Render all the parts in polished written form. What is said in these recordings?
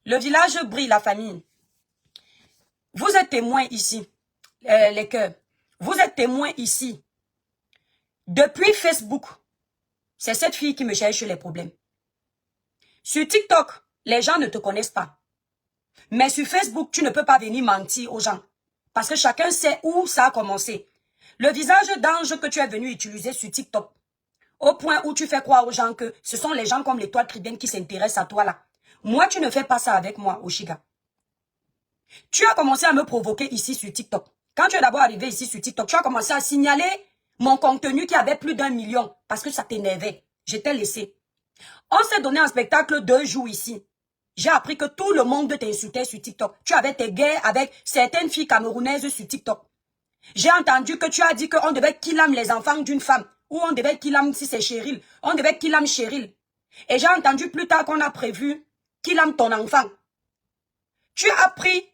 Le village brille, la famille. Vous êtes témoins ici, les cœurs. Vous êtes témoins ici. Depuis Facebook, c'est cette fille qui me cherche les problèmes. Sur TikTok, les gens ne te connaissent pas. Mais sur Facebook, tu ne peux pas venir mentir aux gens. Parce que chacun sait où ça a commencé. Le visage d'ange que tu es venu utiliser sur TikTok, au point où tu fais croire aux gens que ce sont les gens comme l'étoile Tribune qui s'intéressent à toi là. Moi, tu ne fais pas ça avec moi, Oshiga. Tu as commencé à me provoquer ici sur TikTok. Quand tu es d'abord arrivé ici sur TikTok, tu as commencé à signaler mon contenu qui avait plus d'1 million parce que ça t'énervait. Je t'ai laissé. On s'est donné un spectacle 2 jours ici. J'ai appris que tout le monde t'insultait sur TikTok. Tu avais tes guerres avec certaines filles camerounaises sur TikTok. J'ai entendu que tu as dit qu'on devait killam les enfants d'une femme. Ou on devait killam si c'est Cheryl. On devait killam Cheryl. Et j'ai entendu plus tard qu'on a prévu killam ton enfant. Tu as pris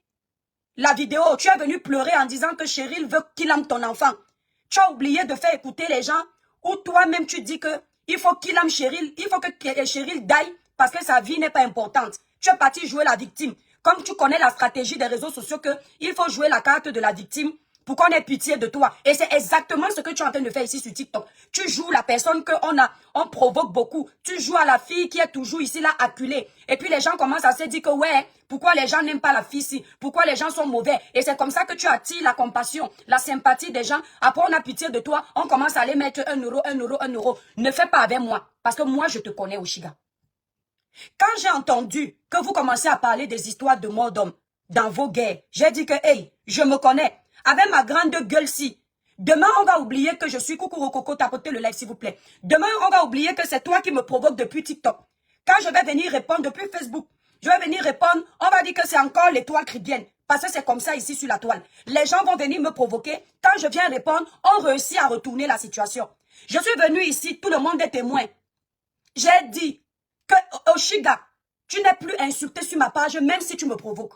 la vidéo. Tu es venu pleurer en disant que Cheryl veut killam ton enfant. Tu as oublié de faire écouter les gens. Ou toi-même tu dis que il faut killam Cheryl. Il faut que Cheryl daille parce que sa vie n'est pas importante. Tu es parti jouer la victime. Comme tu connais la stratégie des réseaux sociaux que il faut jouer la carte de la victime pour qu'on ait pitié de toi. Et c'est exactement ce que tu es en train de faire ici sur TikTok. Tu joues la personne on provoque beaucoup. Tu joues à la fille qui est toujours ici là acculée. Et puis les gens commencent à se dire que ouais, pourquoi les gens n'aiment pas la fille ici? Pourquoi les gens sont mauvais? Et c'est comme ça que tu attires la compassion, la sympathie des gens. Après on a pitié de toi, on commence à aller mettre 1 euro, 1 euro, 1 euro. Ne fais pas avec moi. Parce que moi je te connais, Oshiga. Quand j'ai entendu que vous commencez à parler des histoires de mort d'homme dans vos guerres, j'ai dit que, hey, je me connais. Avec ma grande gueule-ci. Demain, on va oublier que je suis Coucou Coco, tapotez le like, s'il vous plaît. Demain, on va oublier que c'est toi qui me provoque depuis TikTok. Quand je vais venir répondre depuis Facebook, je vais venir répondre, on va dire que c'est encore l'étoile cribienne. Parce que c'est comme ça ici sur la toile. Les gens vont venir me provoquer. Quand je viens répondre, on réussit à retourner la situation. Je suis venu ici, tout le monde est témoin. J'ai dit que, Oshiga, tu n'es plus insulté sur ma page, même si tu me provoques.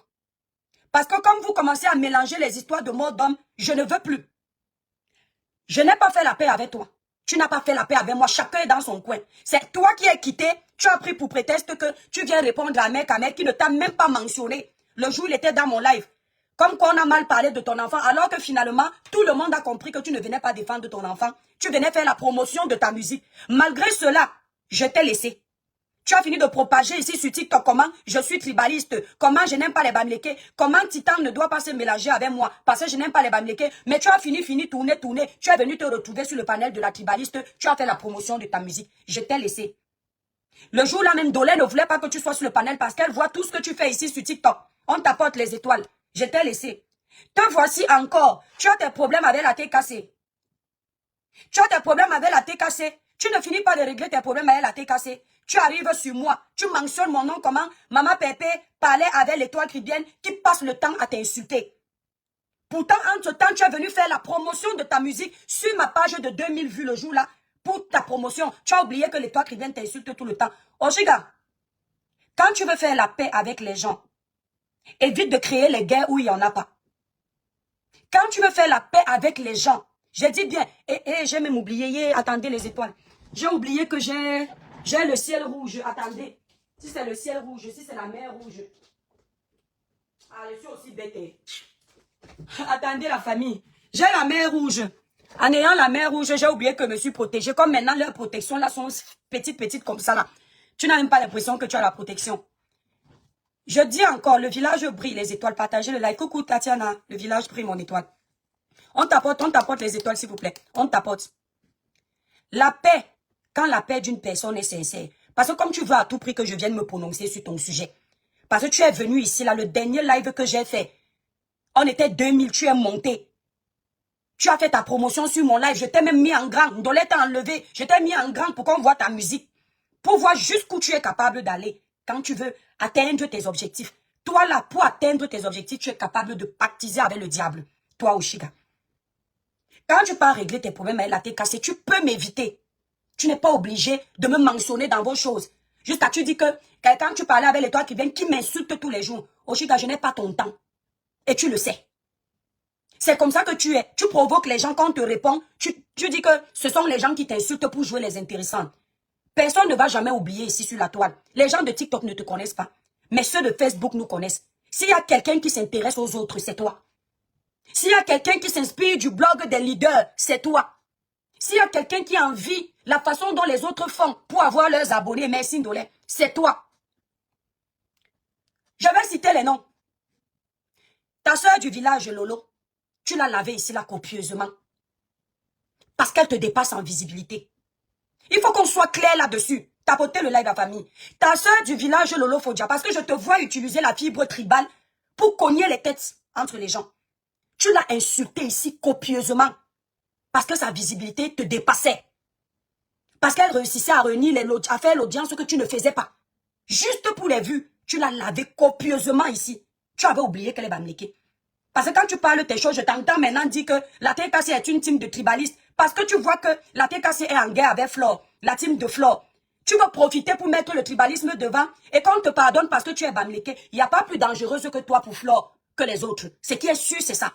Parce que comme vous commencez à mélanger les histoires de mort d'homme, je ne veux plus. Je n'ai pas fait la paix avec toi. Tu n'as pas fait la paix avec moi. Chacun est dans son coin. C'est toi qui es quitté. Tu as pris pour prétexte que tu viens répondre à un mec qui ne t'a même pas mentionné. Le jour où il était dans mon live. Comme qu'on a mal parlé de ton enfant. Alors que finalement, tout le monde a compris que tu ne venais pas défendre ton enfant. Tu venais faire la promotion de ta musique. Malgré cela, je t'ai laissé. Tu as fini de propager ici sur TikTok comment je suis tribaliste, comment je n'aime pas les Bamileke, comment Titan ne doit pas se mélanger avec moi parce que je n'aime pas les Bamileke. Mais tu as fini, tourner. Tu es venu te retrouver sur le panel de la tribaliste, tu as fait la promotion de ta musique. Je t'ai laissé. Le jour là même, Dolé ne voulait pas que tu sois sur le panel parce qu'elle voit tout ce que tu fais ici sur TikTok. On t'apporte les étoiles. Je t'ai laissé. Te voici encore. Tu as tes problèmes avec la TKC. Tu as tes problèmes avec la TKC. Tu ne finis pas de régler tes problèmes avec la TKC. Tu arrives sur moi. Tu mentionnes mon nom comment Maman Pépé parlait avec l'étoile cribienne qui passe le temps à t'insulter. Pourtant, entre-temps, tu es venu faire la promotion de ta musique sur ma page de 2000 vues le jour là. Pour ta promotion, tu as oublié que l'étoile cribienne t'insulte tout le temps. Oshiga, quand tu veux faire la paix avec les gens, évite de créer les guerres où il n'y en a pas. Quand tu veux faire la paix avec les gens, j'ai dit bien, j'ai même oublié, attendez les étoiles. J'ai oublié que j'ai le ciel rouge, attendez. Si c'est le ciel rouge, si c'est la mer rouge. Ah, je suis aussi bête. Attendez la famille. J'ai la mer rouge. En ayant la mer rouge, j'ai oublié que je me suis protégée. Comme maintenant, leurs protections là sont petites comme ça là. Tu n'as même pas l'impression que tu as la protection. Je dis encore, le village brille, les étoiles. Partagez le like. Coucou Tatiana, le village brille, mon étoile. On t'apporte les étoiles, s'il vous plaît. On t'apporte. La paix, quand la paix d'une personne est sincère. Parce que comme tu veux à tout prix que je vienne me prononcer sur ton sujet. Parce que tu es venu ici, là, le dernier live que j'ai fait. On était 2000, tu es monté. Tu as fait ta promotion sur mon live. Je t'ai même mis en grand. Ndolé t'a enlevé. Je t'ai mis en grand pour qu'on voit ta musique. Pour voir jusqu'où tu es capable d'aller. Quand tu veux atteindre tes objectifs. Toi, là, pour atteindre tes objectifs, tu es capable de pactiser avec le diable. Toi, Oshiga. Quand tu pars régler tes problèmes avec la TKC, tu peux m'éviter. Tu n'es pas obligé de me mentionner dans vos choses. Juste à tu dis que quand tu parlais avec l'étoile qui vient, qui m'insulte tous les jours. Oshiga, je n'ai pas ton temps. Et tu le sais. C'est comme ça que tu es. Tu provoques les gens quand on te répond. Tu dis que ce sont les gens qui t'insultent pour jouer les intéressants. Personne ne va jamais oublier ici sur la toile. Les gens de TikTok ne te connaissent pas. Mais ceux de Facebook nous connaissent. S'il y a quelqu'un qui s'intéresse aux autres, c'est toi. S'il y a quelqu'un qui s'inspire du blog des leaders, c'est toi. S'il y a quelqu'un qui envie la façon dont les autres font pour avoir leurs abonnés, merci Ndolé, c'est toi. Je vais citer les noms. Ta soeur du village, Lolo, tu l'as lavée ici là copieusement. Parce qu'elle te dépasse en visibilité. Il faut qu'on soit clair là-dessus. Tapoter le live à famille. Ta soeur du village, Lolo Fodia, parce que je te vois utiliser la fibre tribale pour cogner les têtes entre les gens. Tu l'as insultée ici copieusement. Parce que sa visibilité te dépassait. Parce qu'elle réussissait à faire l'audience que tu ne faisais pas. Juste pour les vues, tu l'as lavée copieusement ici. Tu avais oublié qu'elle est bamléquée. Parce que quand tu parles tes choses, je t'entends maintenant dire que la TKC est une team de tribalistes. Parce que tu vois que la TKC est en guerre avec Flore, la team de Flore. Tu veux profiter pour mettre le tribalisme devant. Et quand on te pardonne parce que tu es bamléqué, il n'y a pas plus dangereuse que toi pour Flore que les autres. Ce qui est sûr, c'est ça.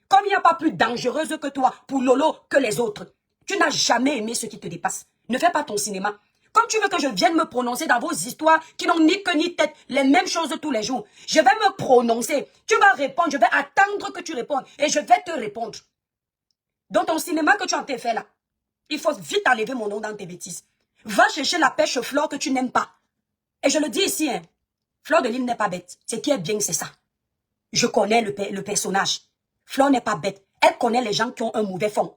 Comme il n'y a pas plus dangereuse que toi pour Lolo que les autres. Tu n'as jamais aimé ce qui te dépasse. Ne fais pas ton cinéma. Comme tu veux que je vienne me prononcer dans vos histoires qui n'ont ni queue ni tête, les mêmes choses tous les jours. Je vais me prononcer. Tu vas répondre. Je vais attendre que tu répondes. Et je vais te répondre. Dans ton cinéma que tu as fait là, il faut vite enlever mon nom dans tes bêtises. Va chercher la pêche Flore que tu n'aimes pas. Et je le dis ici, hein, Flore de Lille n'est pas bête. Ce qui est bien, c'est ça. Je connais le personnage. Flore n'est pas bête. Elle connaît les gens qui ont un mauvais fond.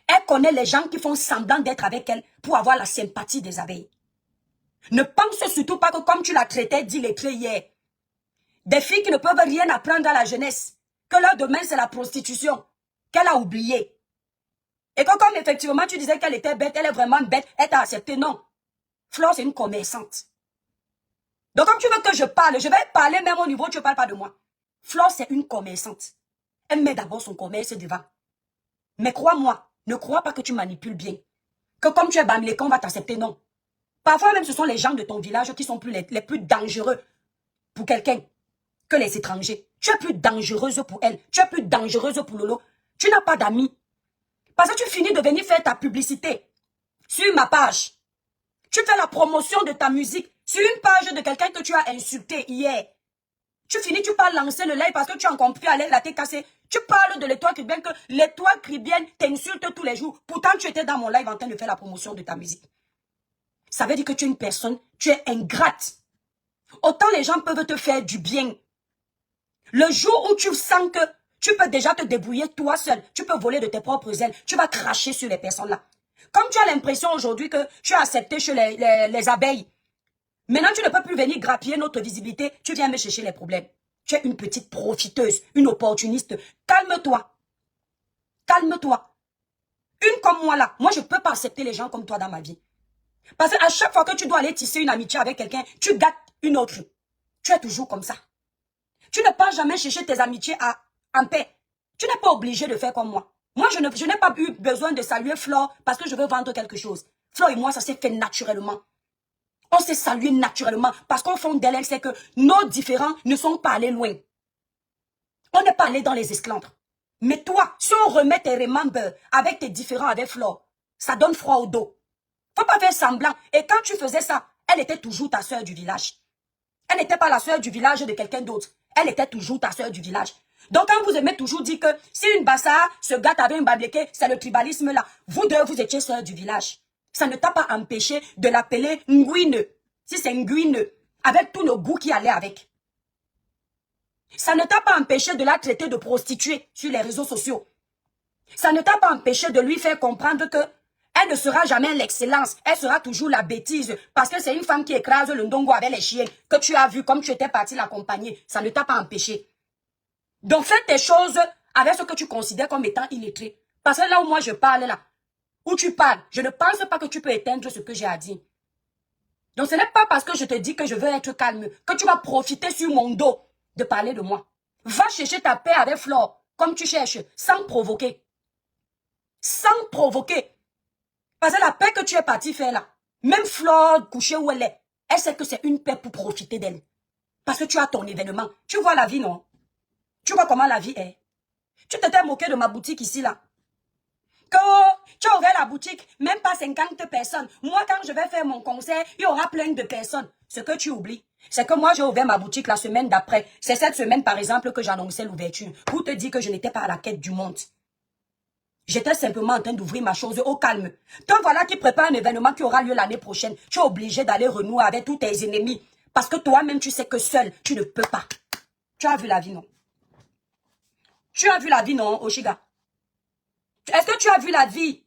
Elle connaît les gens qui font semblant d'être avec elle pour avoir la sympathie des abeilles. Ne pense surtout pas que comme tu la traitais d'illettrée hier, des filles qui ne peuvent rien apprendre à la jeunesse, que leur domaine c'est la prostitution, qu'elle a oublié. Et que comme effectivement tu disais qu'elle était bête, elle est vraiment bête, elle t'a accepté, non. Flore c'est une commerçante. Donc comme tu veux que je parle, je vais parler même au niveau où tu ne parles pas de moi. Flore c'est une commerçante. Elle met d'abord son commerce devant. Mais crois-moi, ne crois pas que tu manipules bien. Que comme tu es bamléqué, on va t'accepter, non. Parfois même, ce sont les gens de ton village qui sont les plus dangereux pour quelqu'un que les étrangers. Tu es plus dangereuse pour elle. Tu es plus dangereuse pour Lolo. Tu n'as pas d'amis. Parce que tu finis de venir faire ta publicité sur ma page. Tu fais la promotion de ta musique sur une page de quelqu'un que tu as insulté hier. Tu finis, tu parles lancer le live parce que tu as compris aller la TKC. Tu parles de l'étoile cribienne, que l'étoile cribienne t'insulte tous les jours. Pourtant, tu étais dans mon live en train de faire la promotion de ta musique. Ça veut dire que tu es une personne, tu es ingrate. Autant les gens peuvent te faire du bien. Le jour où tu sens que tu peux déjà te débrouiller toi seul, tu peux voler de tes propres ailes, tu vas cracher sur les personnes là. Comme tu as l'impression aujourd'hui que tu as accepté chez les abeilles, maintenant, tu ne peux plus venir grappiller notre visibilité. Tu viens me chercher les problèmes. Tu es une petite profiteuse, une opportuniste. Calme-toi. Calme-toi. Une comme moi là. Moi, je ne peux pas accepter les gens comme toi dans ma vie. Parce qu'à chaque fois que tu dois aller tisser une amitié avec quelqu'un, tu gâtes une autre. Tu es toujours comme ça. Tu ne peux jamais chercher tes amitiés en paix. Tu n'es pas obligé de faire comme moi. Moi, je n'ai pas eu besoin de saluer Flore parce que je veux vendre quelque chose. Flore et moi, ça s'est fait naturellement. On s'est salué naturellement parce qu'au fond d'elle, elle sait que nos différends ne sont pas allés loin. On n'est pas allé dans les esclandres. Mais toi, si on remet tes remembers avec tes différends avec Flore, ça donne froid au dos. Faut pas faire semblant. Et quand tu faisais ça, elle était toujours ta soeur du village. Elle n'était pas la soeur du village de quelqu'un d'autre. Elle était toujours ta soeur du village. Donc quand vous aimez toujours dire que si une bassa se gâte avec un babléqué, c'est le tribalisme là. Vous deux, vous étiez soeur du village. Ça ne t'a pas empêché de l'appeler Nguine. Si c'est Nguine, avec tous nos goûts qui allaient avec. Ça ne t'a pas empêché de la traiter de prostituée sur les réseaux sociaux. Ça ne t'a pas empêché de lui faire comprendre que elle ne sera jamais l'excellence. Elle sera toujours la bêtise. Parce que c'est une femme qui écrase le ndongo avec les chiens que tu as vu comme tu étais parti l'accompagner. Ça ne t'a pas empêché. Donc fais tes choses avec ce que tu considères comme étant illettré. Parce que là où moi je parle là, où tu parles, je ne pense pas que tu peux éteindre ce que j'ai à dire. Donc ce n'est pas parce que je te dis que je veux être calme, que tu vas profiter sur mon dos de parler de moi. Va chercher ta paix avec Flore, comme tu cherches, sans provoquer. Sans provoquer. Parce que la paix que tu es parti faire là, même Flore couchée où elle sait que c'est une paix pour profiter d'elle. Parce que tu as ton événement. Tu vois la vie, non? Tu vois comment la vie est. Tu t'étais moqué de ma boutique ici là. Que tu aurais la boutique, même pas 50 personnes. Moi, quand je vais faire mon concert, il y aura plein de personnes. Ce que tu oublies, C'est que moi, j'ai ouvert ma boutique la semaine d'après. C'est cette semaine, par exemple, que j'annonçais l'ouverture. Pour te dire que je n'étais pas à la quête du monde. J'étais simplement en train d'ouvrir ma chose au calme. Toi, voilà qui prépare un événement qui aura lieu l'année prochaine. Tu es obligé d'aller renouer avec tous tes ennemis. Parce que toi-même, tu sais que seul, tu ne peux pas. Tu as vu la vie, non? Tu as vu la vie, non, Oshiga? Est-ce que tu as vu la vie?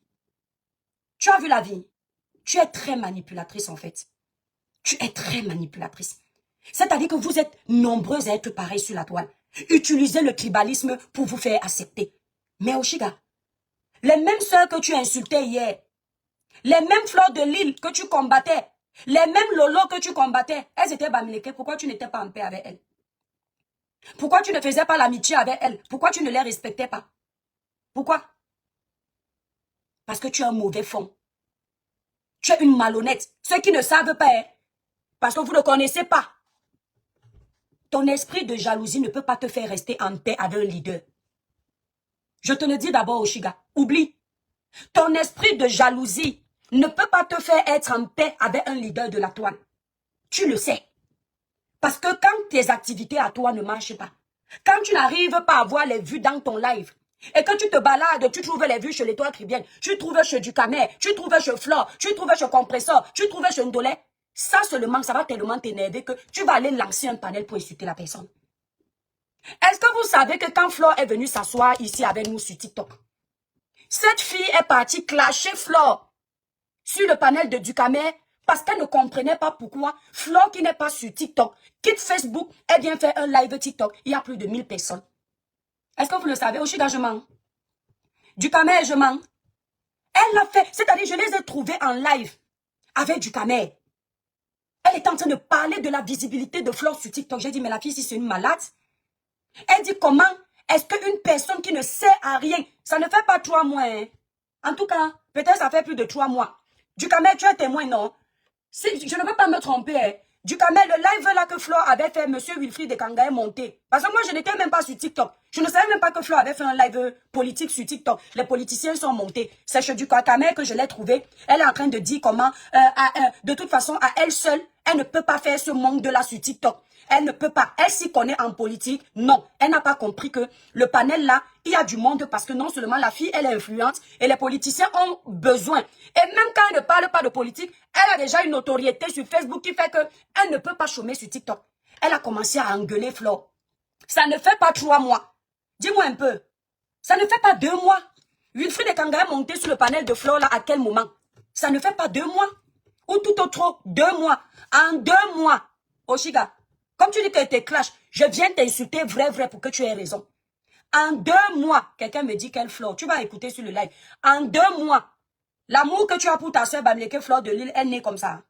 Tu as vu la vie? Tu es très manipulatrice, en fait. Tu es très manipulatrice. C'est-à-dire que vous êtes nombreux à être pareils sur la toile. Utilisez le tribalisme pour vous faire accepter. Mais Oshiga, les mêmes sœurs que tu insultais hier, les mêmes fleurs de l'île que tu combattais, les mêmes lolos que tu combattais, elles étaient bamileke. Pourquoi tu n'étais pas en paix avec elles? Pourquoi tu ne faisais pas l'amitié avec elles? Pourquoi tu ne les respectais pas? Pourquoi? Parce que tu as un mauvais fond. Tu es une malhonnête. Ceux qui ne savent pas, parce que vous ne connaissez pas. Ton esprit de jalousie ne peut pas te faire rester en paix avec un leader. Je te le dis d'abord, Oshiga. Oublie. Ton esprit de jalousie ne peut pas te faire être en paix avec un leader de la toile. Tu le sais. Parce que quand tes activités à toi ne marchent pas, quand tu n'arrives pas à voir les vues dans ton live, et que tu te balades, tu trouves les vues chez l'étoile tribienne, tu trouves chez Ducamer, tu trouves chez Flore, tu trouves chez Compressor, tu trouves chez Ndolé, ça seulement, ça va tellement t'énerver que tu vas aller lancer un panel pour insulter la personne. Est-ce que vous savez que quand Flore est venue s'asseoir ici avec nous sur TikTok, cette fille est partie clasher Flore sur le panel de Ducamer parce qu'elle ne comprenait pas pourquoi Flore qui n'est pas sur TikTok quitte Facebook et vient faire un live TikTok. Il y a plus de 1000 personnes. Est-ce que vous le savez? Oshiga, je mens. Ducamer, je mens. Elle l'a fait. C'est-à-dire, je les ai trouvés en live avec Ducamer. Elle était en train de parler de la visibilité de Flore sur TikTok. J'ai dit, mais la fille, si c'est une malade. Elle dit, comment est-ce qu'une personne qui ne sait à rien, ça ne fait pas 3 mois, hein? En tout cas, peut-être ça fait plus de 3 mois. Ducamer, tu es témoin, non? Si, je ne veux pas me tromper, hein. Ducamer, le live là que Flore avait fait, M. Wilfried de Kanga est monté. Parce que moi, je n'étais même pas sur TikTok. Je ne savais même pas que Flore avait fait un live politique sur TikTok. Les politiciens sont montés. C'est chez Ducamer que je l'ai trouvé. Elle est en train de dire comment, de toute façon, à elle seule, elle ne peut pas faire ce monde de là sur TikTok. Elle ne peut pas. Elle s'y connaît en politique. Non, elle n'a pas compris que le panel là, il y a du monde parce que non seulement la fille, elle est influente et les politiciens ont besoin. Et même quand elle ne parle pas de politique, elle a déjà une notoriété sur Facebook qui fait qu'elle ne peut pas chômer sur TikTok. Elle a commencé à engueuler Flore. Ça ne fait pas 3 mois. Dis-moi un peu. Ça ne fait pas 2 mois. Wilfried de Kanga est monté sur le panel de Flore là à quel moment? Ça ne fait pas 2 mois. Ou tout autre 2 mois. En 2 mois. Oshiga. Comme tu dis que tu clash, je viens t'insulter vrai pour que tu aies raison. En 2 mois, quelqu'un me dit quelle Flore, tu vas écouter sur le live. En 2 mois, l'amour que tu as pour ta soeur Bamileke Flore de Lille, elle naît comme ça.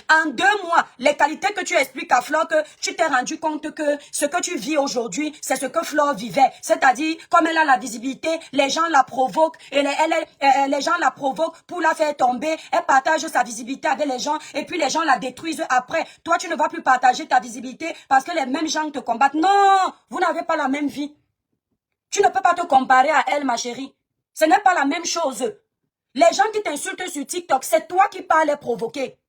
En 2 mois, les qualités que tu expliques à Flore, que tu t'es rendu compte que ce que tu vis aujourd'hui, c'est ce que Flore vivait. C'est-à-dire, comme elle a la visibilité, les gens la provoquent, et les gens la provoquent pour la faire tomber. Elle partage sa visibilité avec les gens, et puis les gens la détruisent après. Toi, tu ne vas plus partager ta visibilité parce que les mêmes gens te combattent. Non, vous n'avez pas la même vie. Tu ne peux pas te comparer à elle, ma chérie. Ce n'est pas la même chose. Les gens qui t'insultent sur TikTok, c'est toi qui parles les provoquer.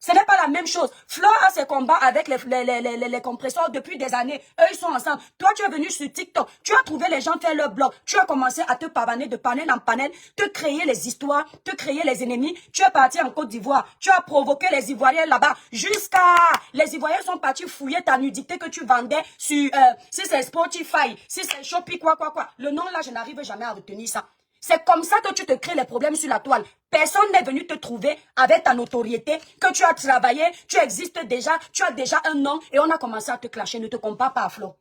Ce n'est pas la même chose. Flore a ses combats avec les compresseurs depuis des années. Eux, ils sont ensemble. Toi, tu es venu sur TikTok. Tu as trouvé les gens faire leur blog. Tu as commencé à te pavaner de panel en panel, te créer les histoires, te créer les ennemis. Tu es parti en Côte d'Ivoire. Tu as provoqué les Ivoiriens là-bas. Jusqu'à... Les Ivoiriens sont partis fouiller ta nudité que tu vendais sur... si c'est Spotify, si c'est Shopee, quoi. Le nom là, je n'arrive jamais à retenir ça. C'est comme ça que tu te crées les problèmes sur la toile. Personne n'est venu te trouver avec ta notoriété, que tu as travaillé, tu existes déjà, tu as déjà un nom et on a commencé à te clasher. Ne te compare pas à Flore.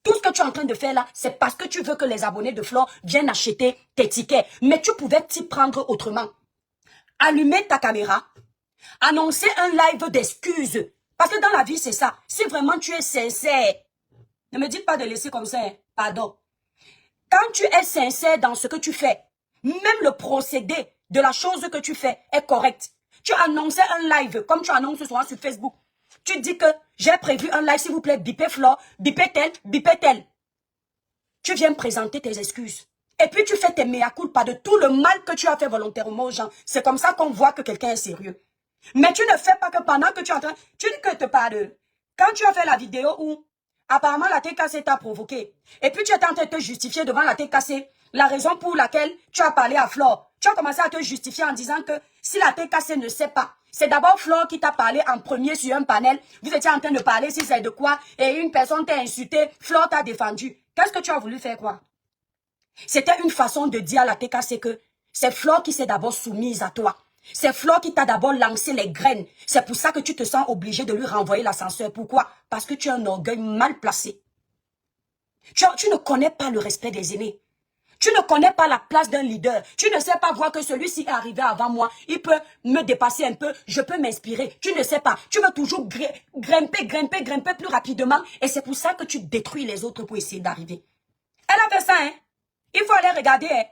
Tout ce que tu es en train de faire là, c'est parce que tu veux que les abonnés de Flore viennent acheter tes tickets. Mais tu pouvais t'y prendre autrement. Allumer ta caméra, annoncer un live d'excuses. Parce que dans la vie, c'est ça. Si vraiment tu es sincère, ne me dites pas de laisser comme ça, hein. Pardon. Quand tu es sincère dans ce que tu fais, même le procédé de la chose que tu fais est correct. Tu annonçais un live, comme tu annonces ce soir sur Facebook. Tu dis que j'ai prévu un live, s'il vous plaît, bipez Flore, bipez tel. Tu viens présenter tes excuses. Et puis tu fais tes mea culpa de tout le mal que tu as fait volontairement aux gens. C'est comme ça qu'on voit que quelqu'un est sérieux. Mais tu ne fais pas que pendant que tu es en train... Tu dis que te parle. Quand tu as fait la vidéo où apparemment la TKC t'a provoqué, et puis tu étais en train de te justifier devant la TKC, la raison pour laquelle tu as parlé à Flore, tu as commencé à te justifier en disant que si la TKC ne sait pas, c'est d'abord Flore qui t'a parlé en premier sur un panel, vous étiez en train de parler si c'est de quoi, et une personne t'a insulté, Flore t'a défendu. Qu'est-ce que tu as voulu faire quoi? C'était une façon de dire à la TKC que c'est Flore qui s'est d'abord soumise à toi. C'est Flore qui t'a d'abord lancé les graines. C'est pour ça que tu te sens obligé de lui renvoyer l'ascenseur. Pourquoi? Parce que tu as un orgueil mal placé. Tu ne connais pas le respect des aînés. Tu ne connais pas la place d'un leader. Tu ne sais pas voir que celui-ci est arrivé avant moi. Il peut me dépasser un peu. Je peux m'inspirer. Tu ne sais pas. Tu veux toujours grimper plus rapidement. Et c'est pour ça que tu détruis les autres pour essayer d'arriver. Elle a fait ça, hein. Il faut aller regarder, hein.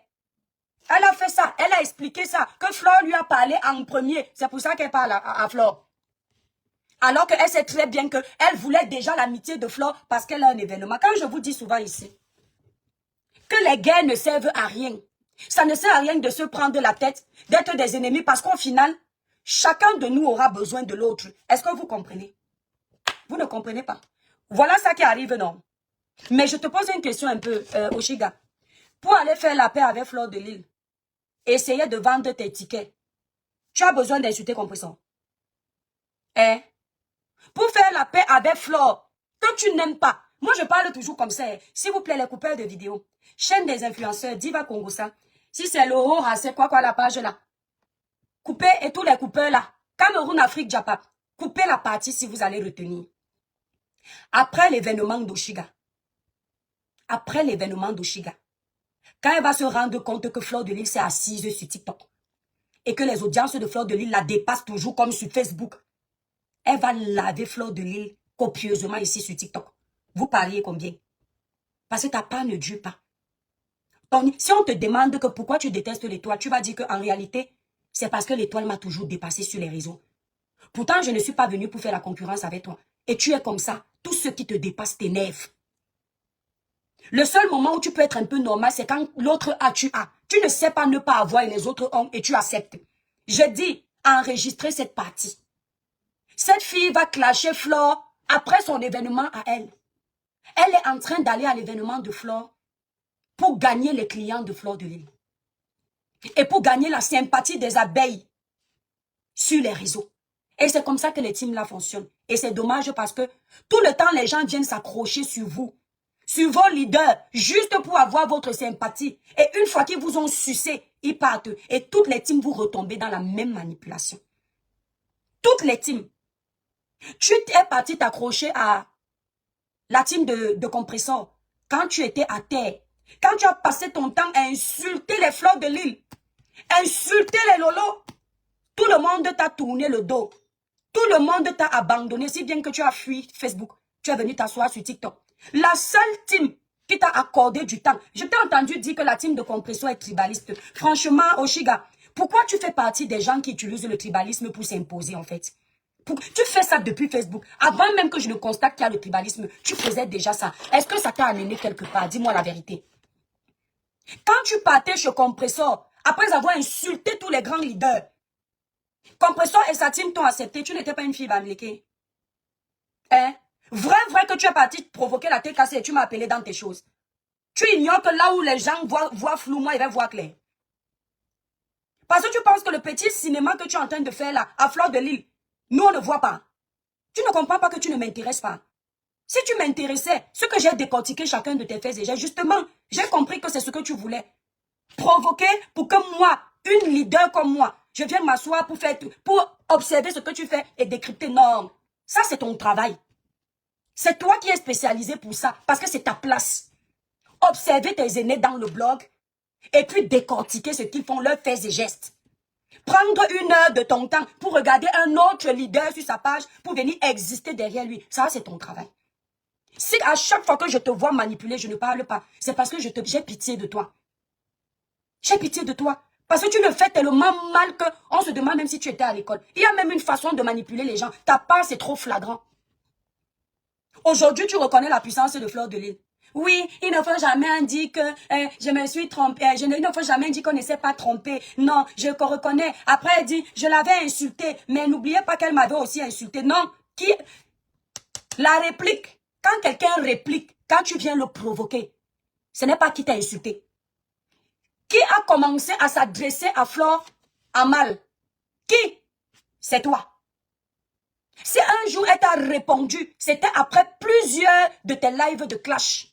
Elle a fait ça. Elle a expliqué ça. Que Flore lui a parlé en premier. C'est pour ça qu'elle parle à Flore. Alors qu'elle sait très bien qu'elle voulait déjà l'amitié de Flore parce qu'elle a un événement. Quand je vous dis souvent ici, que les guerres ne servent à rien. Ça ne sert à rien de se prendre la tête, d'être des ennemis parce qu'au final, chacun de nous aura besoin de l'autre. Est-ce que vous comprenez? Vous ne comprenez pas. Voilà ça qui arrive, non? Mais je te pose une question un peu, Oshiga. Pour aller faire la paix avec Flore de Lille, essayer de vendre tes tickets, tu as besoin d'insulter Compressor. Hein? Pour faire la paix avec Flore, que tu n'aimes pas. Moi, je parle toujours comme ça. S'il vous plaît, les coupeurs de vidéos, chaîne des influenceurs, Diva Congosa. Si c'est le haut, c'est quoi la page là? Coupez et tous les coupeurs là. Cameroun, Afrique, Japap. Coupez la partie si vous allez retenir. Après l'événement d'Oshiga, quand elle va se rendre compte que Flore de Lille s'est assise sur TikTok et que les audiences de Flore de Lille la dépassent toujours comme sur Facebook, elle va laver Flore de Lille copieusement ici sur TikTok. Vous pariez combien? Parce que ta part ne dure pas. Donc, si on te demande que pourquoi tu détestes l'étoile, tu vas dire qu'en réalité, c'est parce que l'étoile m'a toujours dépassé sur les réseaux. Pourtant, je ne suis pas venue pour faire la concurrence avec toi. Et tu es comme ça. Tout ce qui te dépasse t'énerve. Le seul moment où tu peux être un peu normal, c'est quand l'autre a, tu as. Tu ne sais pas ne pas avoir et les autres ont et tu acceptes. Je dis, enregistrer cette partie. Cette fille va clasher Flore après son événement à elle. Elle est en train d'aller à l'événement de Flore pour gagner les clients de Flore de Lille. Et pour gagner la sympathie des abeilles sur les réseaux. Et c'est comme ça que les teams là fonctionnent. Et c'est dommage parce que tout le temps, les gens viennent s'accrocher sur vous, sur vos leaders, juste pour avoir votre sympathie. Et une fois qu'ils vous ont sucé, ils partent. Et toutes les teams vous retombez dans la même manipulation. Toutes les teams. Tu es parti t'accrocher à la team de Compressor quand tu étais à terre. Quand tu as passé ton temps à insulter les Flores de Lille, insulter les lolos, tout le monde t'a tourné le dos. Tout le monde t'a abandonné, si bien que tu as fui Facebook. Tu es venu t'asseoir sur TikTok. La seule team qui t'a accordé du temps. Je t'ai entendu dire que la team de Compressor est tribaliste. Franchement, Oshiga, pourquoi tu fais partie des gens qui utilisent le tribalisme pour s'imposer en fait? Tu fais ça depuis Facebook. Avant même que je ne constate qu'il y a le tribalisme, tu faisais déjà ça. Est-ce que ça t'a amené quelque part? Dis-moi la vérité. Quand tu partais chez Compressor, après avoir insulté tous les grands leaders, Compressor et sa team t'ont accepté. Tu n'étais pas une fille bamléquée. Hein? Vrai que tu es parti provoquer la tête cassée et tu m'as appelé dans tes choses. Tu ignores que là où les gens voient flou, moi, ils vont voir clair. Parce que tu penses que le petit cinéma que tu es en train de faire là, à Flore de Lille, nous, on ne voit pas. Tu ne comprends pas que tu ne m'intéresses pas. Si tu m'intéressais, ce que j'ai décortiqué chacun de tes faits et gestes, justement, j'ai compris que c'est ce que tu voulais. Provoquer pour que moi, une leader comme moi, je vienne m'asseoir pour observer ce que tu fais et décrypter. Non, ça c'est ton travail. C'est toi qui es spécialisé pour ça, parce que c'est ta place. Observer tes aînés dans le blog et puis décortiquer ce qu'ils font, leurs faits et gestes. Prendre 1 heure de ton temps pour regarder un autre leader sur sa page pour venir exister derrière lui. Ça, c'est ton travail. Si à chaque fois que je te vois manipuler, je ne parle pas, c'est parce que j'ai pitié de toi. J'ai pitié de toi. Parce que tu le fais tellement mal qu'on se demande même si tu étais à l'école. Il y a même une façon de manipuler les gens. Ta part, c'est trop flagrant. Aujourd'hui, tu reconnais la puissance de Flore de Lille. Oui, il ne faut jamais dire que je me suis trompée. Il ne faut jamais dire qu'on ne s'est pas trompé. Non, je reconnais. Après, elle dit, je l'avais insulté. Mais n'oubliez pas qu'elle m'avait aussi insulté. Non, la réplique, quand quelqu'un réplique, quand tu viens le provoquer, ce n'est pas qui t'a insulté. Qui a commencé à s'adresser à Flore en mal? Qui? C'est toi. Si un jour elle t'a répondu, c'était après plusieurs de tes lives de clash.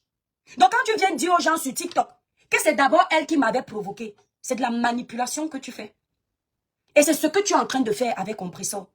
Donc quand tu viens dire aux gens sur TikTok que c'est d'abord elle qui m'avait provoqué, c'est de la manipulation que tu fais. Et c'est ce que tu es en train de faire avec Compressor.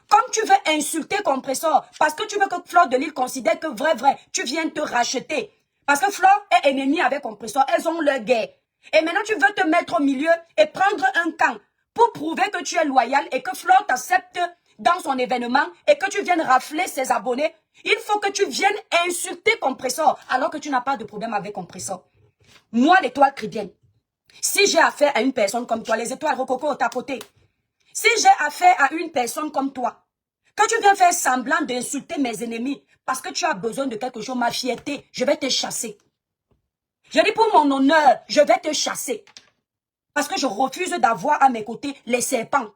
Comme tu veux insulter Compressor, parce que tu veux que Flore de Lille considère que vrai, tu viens te racheter. Parce que Flore est ennemie avec Compressor, elles ont leur guerre. Et maintenant tu veux te mettre au milieu et prendre un camp pour prouver que tu es loyal et que Flore t'accepte dans son événement et que tu viennes rafler ses abonnés. Il faut que tu viennes insulter Compressor alors que tu n'as pas de problème avec Compressor. Moi, l'étoile chrétienne, si j'ai affaire à une personne comme toi, les étoiles rococo au côté, si j'ai affaire à une personne comme toi, que tu viens faire semblant d'insulter mes ennemis parce que tu as besoin de quelque chose, ma fierté, je vais te chasser. Je dis pour mon honneur, je vais te chasser. Parce que je refuse d'avoir à mes côtés les serpents.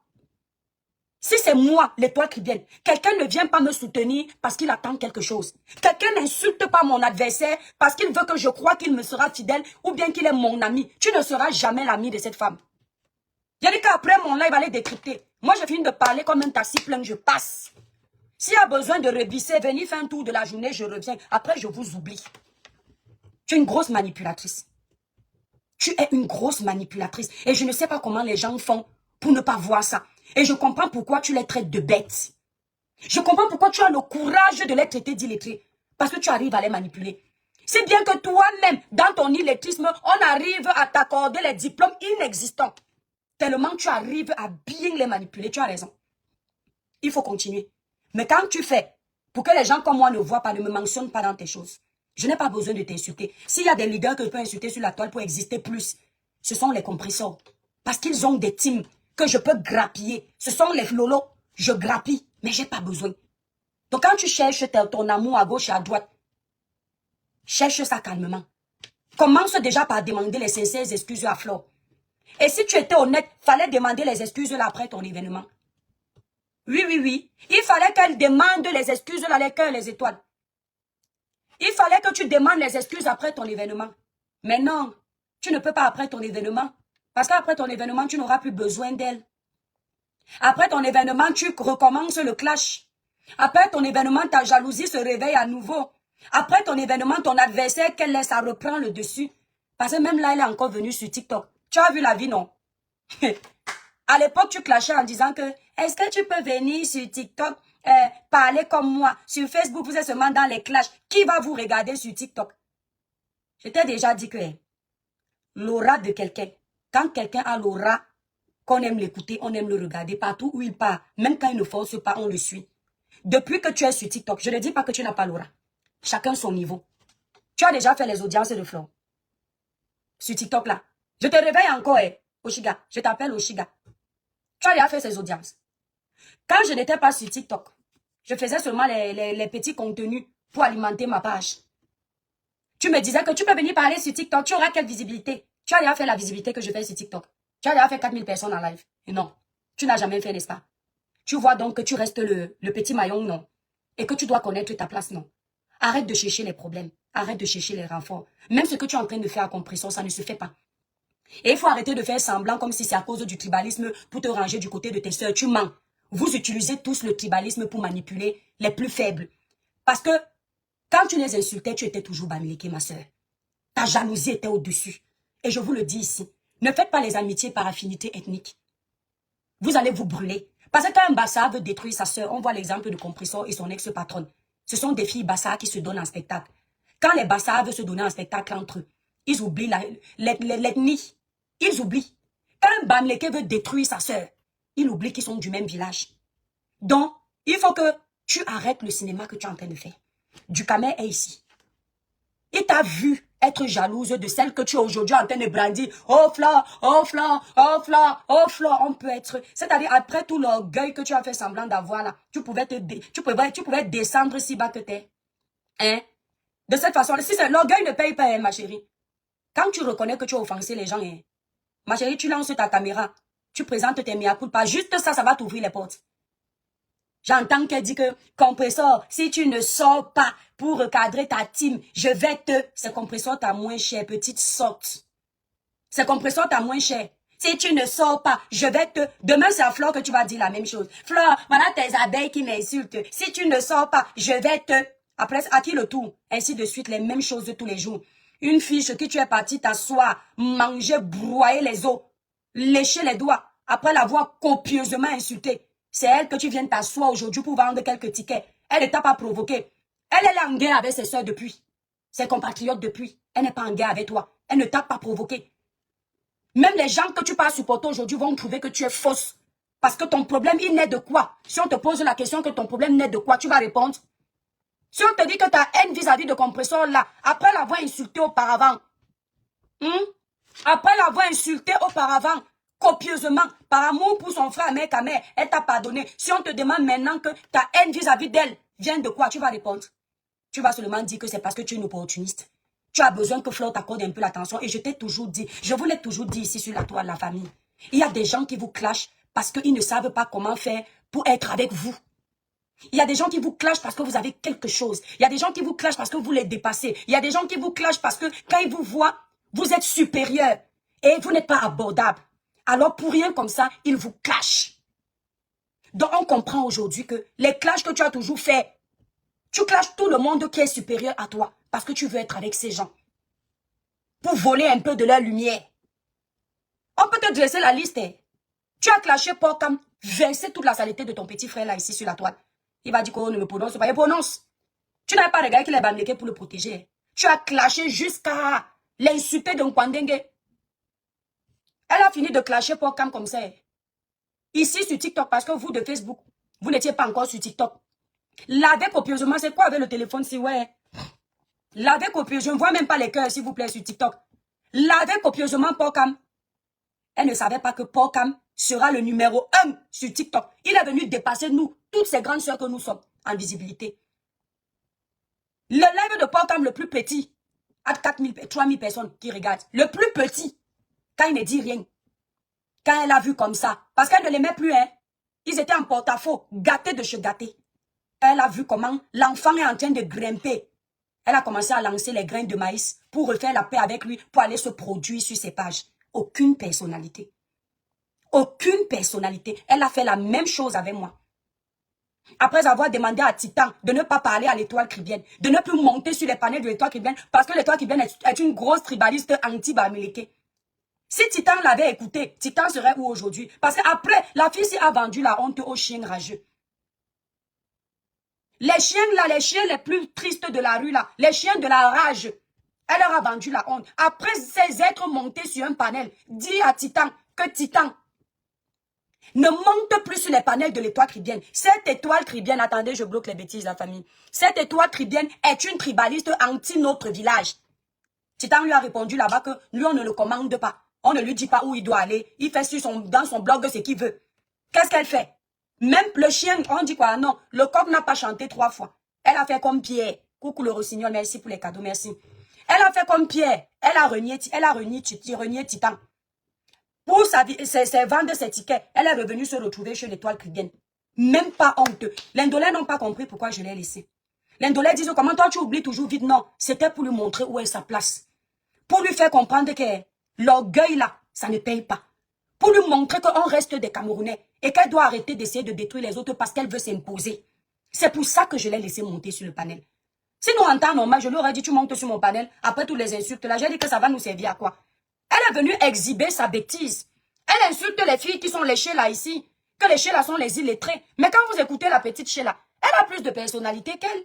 Si c'est moi, l'étoile chrétienne, quelqu'un ne vient pas me soutenir parce qu'il attend quelque chose. Quelqu'un n'insulte pas mon adversaire parce qu'il veut que je croie qu'il me sera fidèle ou bien qu'il est mon ami. Tu ne seras jamais l'ami de cette femme. J'ai dit qu'après mon live, allait décrypter. Moi, je finis de parler comme un taxi plein, je passe. S'il y a besoin de revisser, venir faire un tour de la journée, je reviens. Après, je vous oublie. Tu es une grosse manipulatrice. Tu es une grosse manipulatrice. Et je ne sais pas comment les gens font pour ne pas voir ça. Et je comprends pourquoi tu les traites de bêtes. Je comprends pourquoi tu as le courage de les traiter d'illettrés. Parce que tu arrives à les manipuler. C'est bien que toi-même, dans ton illettrisme, on arrive à t'accorder les diplômes inexistants. Tellement tu arrives à bien les manipuler. Tu as raison. Il faut continuer. Mais quand tu fais, pour que les gens comme moi ne voient pas, ne me mentionnent pas dans tes choses, je n'ai pas besoin de t'insulter. S'il y a des leaders que je peux insulter sur la toile pour exister plus, ce sont les compresseurs. Parce qu'ils ont des teams que je peux grappiller. Ce sont les lolos. Je grappille, mais je n'ai pas besoin. Donc quand tu cherches ton amour à gauche et à droite, cherche ça calmement. Commence déjà par demander les sincères excuses à Flore. Et si tu étais honnête, fallait demander les excuses là après ton événement. Oui. Il fallait qu'elle demande les excuses là, les cœurs, les étoiles. Il fallait que tu demandes les excuses après ton événement. Mais non, tu ne peux pas après ton événement. Parce qu'après ton événement, tu n'auras plus besoin d'elle. Après ton événement, tu recommences le clash. Après ton événement, ta jalousie se réveille à nouveau. Après ton événement, ton adversaire, qu'elle laisse, ça reprend le dessus. Parce que même là, elle est encore venue sur TikTok. Tu as vu la vie, non? À l'époque, tu clashais en disant que, est-ce que tu peux venir sur TikTok parler comme moi? Sur Facebook, vous êtes seulement dans les clashs. Qui va vous regarder sur TikTok? Je t'ai déjà dit que l'aura de quelqu'un, quand quelqu'un a l'aura, qu'on aime l'écouter, on aime le regarder partout où il part. Même quand il ne force pas, on le suit. Depuis que tu es sur TikTok, je ne dis pas que tu n'as pas l'aura. Chacun son niveau. Tu as déjà fait les audiences de Flore. Sur TikTok là. Je te réveille encore, Oshiga. Je t'appelle Oshiga. Tu as déjà fait ces audiences. Quand je n'étais pas sur TikTok, je faisais seulement les petits contenus pour alimenter ma page. Tu me disais que tu peux venir parler sur TikTok, tu auras quelle visibilité? Tu as déjà fait la visibilité que je fais sur TikTok. Tu as déjà fait 4000 personnes en live. Et non, tu n'as jamais fait, n'est-ce pas? Tu vois donc que tu restes le petit maillon, non? Et que tu dois connaître ta place, non? Arrête de chercher les problèmes. Arrête de chercher les renforts. Même ce que tu es en train de faire à Compressor, ça ne se fait pas. Et il faut arrêter de faire semblant comme si c'est à cause du tribalisme pour te ranger du côté de tes soeurs. Tu mens. Vous utilisez tous le tribalisme pour manipuler les plus faibles. Parce que quand tu les insultais, tu étais toujours Bamileke, ma soeur. Ta jalousie était au-dessus. Et je vous le dis ici, ne faites pas les amitiés par affinité ethnique. Vous allez vous brûler. Parce que quand un Bassa veut détruire sa soeur, on voit l'exemple de Compressor et son ex-patronne. Ce sont des filles Bassa qui se donnent en spectacle. Quand les Bassa veulent se donner en spectacle entre eux, ils oublient l'ethnie. Ils oublient. Quand un Bamileke veut détruire sa soeur, il oublie qu'ils sont du même village. Donc, il faut que tu arrêtes le cinéma que tu es en train de faire. Dukamer est ici. Il t'a vu être jalouse de celle que tu es aujourd'hui en train de brandir. Oh Flore, oh Flore, oh Flore, oh Flore. On peut être... C'est-à-dire, après tout l'orgueil que tu as fait semblant d'avoir là, tu pouvais descendre si bas que t'es. Hein? De cette façon, si c'est l'orgueil ne paye pas, hein, ma chérie. Quand tu reconnais que tu as offensé les gens, hein, ma chérie, tu lances ta caméra, tu présentes tes mea culpa. Juste ça, ça va t'ouvrir les portes. J'entends qu'elle dit que, compresseur, si tu ne sors pas pour recadrer ta team, je vais te... C'est compresseur t'as moins cher, petite sorte. C'est compresseur t'as moins cher. Si tu ne sors pas, je vais te... Demain, c'est à Flore que tu vas dire la même chose. Flore, voilà tes abeilles qui m'insultent. Si tu ne sors pas, je vais te... Après, à qui le tour? Ainsi de suite, les mêmes choses de tous les jours. Une fille chez qui tu es parti t'asseoir, manger, broyer les os, lécher les doigts, après l'avoir copieusement insultée. C'est elle que tu viens t'asseoir aujourd'hui pour vendre quelques tickets. Elle ne t'a pas provoqué. Elle est en guerre avec ses soeurs depuis. Ses compatriotes depuis. Elle n'est pas en guerre avec toi. Elle ne t'a pas provoqué. Même les gens que tu peux supporter aujourd'hui vont trouver que tu es fausse. Parce que ton problème, il naît de quoi? Si on te pose la question que ton problème naît de quoi, tu vas répondre. Si on te dit que ta haine vis-à-vis de compresseur là, après l'avoir insulté auparavant, après l'avoir insulté auparavant, copieusement, par amour pour son frère, mère, ta mère, elle t'a pardonné. Si on te demande maintenant que ta haine vis-à-vis d'elle vient de quoi, tu vas répondre. Tu vas seulement dire que c'est parce que tu es une opportuniste. Tu as besoin que Flore t'accorde un peu l'attention. Et je t'ai toujours dit, je vous l'ai toujours dit ici sur la toile de la famille. Il y a des gens qui vous clashent parce qu'ils ne savent pas comment faire pour être avec vous. Il y a des gens qui vous clashent parce que vous avez quelque chose. Il y a des gens qui vous clashent parce que vous les dépassez. Il y a des gens qui vous clashent parce que quand ils vous voient, vous êtes supérieur et vous n'êtes pas abordable. Alors pour rien comme ça, ils vous clashent. Donc on comprend aujourd'hui que les clashs que tu as toujours fait, tu clashes tout le monde qui est supérieur à toi parce que tu veux être avec ces gens. Pour voler un peu de leur lumière. On peut te dresser la liste. Hein. Tu as clashé pour comme verser toute la saleté de ton petit frère là ici sur la toile. Il va dire qu'on ne me prononce pas. Il prononce. Tu n'as pas regardé qu'il est bamléqué pour le protéger. Tu as clashé jusqu'à l'insulter d'un Kwandenge. Elle a fini de clasher pour comme ça. Ici sur TikTok, parce que vous de Facebook, vous n'étiez pas encore sur TikTok. Lavez copieusement, c'est quoi avec le téléphone si ouais? Lavez copieusement, je ne vois même pas les cœurs s'il vous plaît sur TikTok. Lavez copieusement Porcam. Elle ne savait pas que Porcam sera le numéro 1 sur TikTok. Il est venu dépasser nous, toutes ces grandes soeurs que nous sommes, en visibilité. Le live de Porcam le plus petit, à 3000 personnes qui regardent. Le plus petit, quand il ne dit rien. Quand elle a vu comme ça, parce qu'elle ne l'aimait plus, hein. Ils étaient en porte-à-faux, gâtés de chez gâtés. Elle a vu comment l'enfant est en train de grimper. Elle a commencé à lancer les grains de maïs pour refaire la paix avec lui, pour aller se produire sur ses pages. Aucune personnalité. Aucune personnalité. Elle a fait la même chose avec moi. Après avoir demandé à Titan de ne pas parler à l'étoile cribienne, de ne plus monter sur les panels de l'étoile cribienne, parce que l'étoile cribienne est une grosse tribaliste anti-bamileke. Si Titan l'avait écouté, Titan serait où aujourd'hui? Parce qu'après, la fille a vendu la honte aux chiens rageux. Les chiens là, les chiens les plus tristes de la rue là, les chiens de la rage, elle leur a vendu la honte. Après ces êtres montés sur un panel, dis à Titan que Titan ne monte plus sur les panels de l'étoile cribienne. Cette étoile cribienne, attendez, je bloque les bêtises la famille. Cette étoile cribienne est une tribaliste anti notre village. Titan lui a répondu là-bas que lui on ne le commande pas. On ne lui dit pas où il doit aller. Il fait dans son blog ce qu'il veut. Qu'est-ce qu'elle fait? Même le chien, on dit quoi? Non, le coq n'a pas chanté 3 fois. Elle a fait comme Pierre. Coucou le rossignol, merci pour les cadeaux, merci. Elle a fait comme Pierre. Elle a renié Titan. Pour vendre ses tickets, elle est revenue se retrouver chez l'étoile cribienne. Même pas honte. L'Indolais n'ont pas compris pourquoi je l'ai laissé. L'Indolais disent comment toi tu oublies toujours vite. Non, c'était pour lui montrer où est sa place. Pour lui faire comprendre que l'orgueil là, ça ne paye pas. Pour lui montrer qu'on reste des Camerounais et qu'elle doit arrêter d'essayer de détruire les autres parce qu'elle veut s'imposer. C'est pour ça que je l'ai laissé monter sur le panel. Sinon, en temps normal, je lui aurais dit tu montes sur mon panel, après tous les insultes là, j'ai dit que ça va nous servir à quoi? Elle est venue exhiber sa bêtise. Elle insulte les filles qui sont léchées là ici, que les Sheila sont les illettrés. Mais quand vous écoutez la petite Sheila, elle a plus de personnalité qu'elle.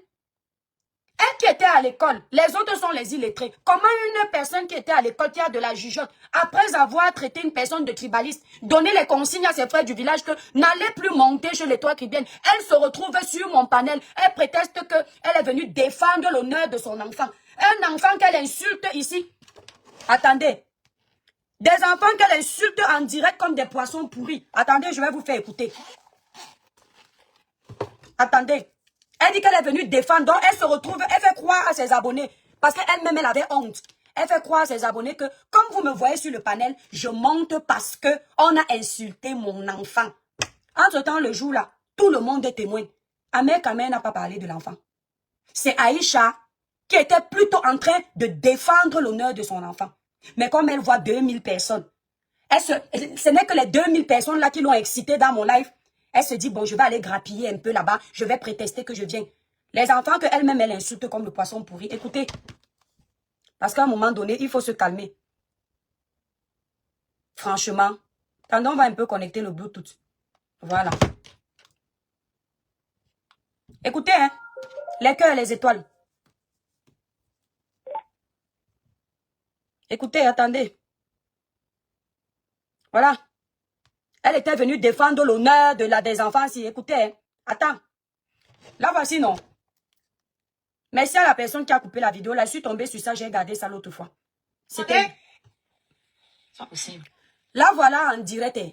Elle qui était à l'école, les autres sont les illettrés. Comment une personne qui était à l'école, qui a de la jugeote, après avoir traité une personne de tribaliste, donné les consignes à ses frères du village que n'allait plus monter chez l'étoile cribienne, elle se retrouve sur mon panel, elle préteste qu'elle est venue défendre l'honneur de son enfant. Un enfant qu'elle insulte ici. Attendez. Des enfants qu'elle insulte en direct comme des poissons pourris. Attendez, je vais vous faire écouter. Attendez. Elle dit qu'elle est venue défendre. Donc, elle se retrouve, elle fait croire à ses abonnés. Parce qu'elle-même, elle avait honte. Elle fait croire à ses abonnés que, comme vous me voyez sur le panel, je monte parce que on a insulté mon enfant. Entre-temps, le jour là, tout le monde est témoin. Ahmed Kamel n'a pas parlé de l'enfant. C'est Aïcha qui était plutôt en train de défendre l'honneur de son enfant. Mais comme elle voit 2000 personnes, ce n'est que les 2000 personnes là qui l'ont excitée dans mon live. Elle se dit, bon, je vais aller grappiller un peu là-bas, je vais prétester que je viens. Les enfants qu'elle-même, elle insulte comme le poisson pourri. Écoutez, parce qu'à un moment donné, il faut se calmer. Franchement, attendez, on va un peu connecter le Bluetooth. Voilà. Écoutez, hein, les cœurs, les étoiles. Écoutez, attendez. Voilà. Elle était venue défendre l'honneur des enfants. Si, écoutez, hein. Attends. Là, voici, non. Merci à la personne qui a coupé la vidéo. Là, je suis tombée sur ça. J'ai regardé ça l'autre fois. C'était... C'est pas possible. Là, voilà, en direct. Hein.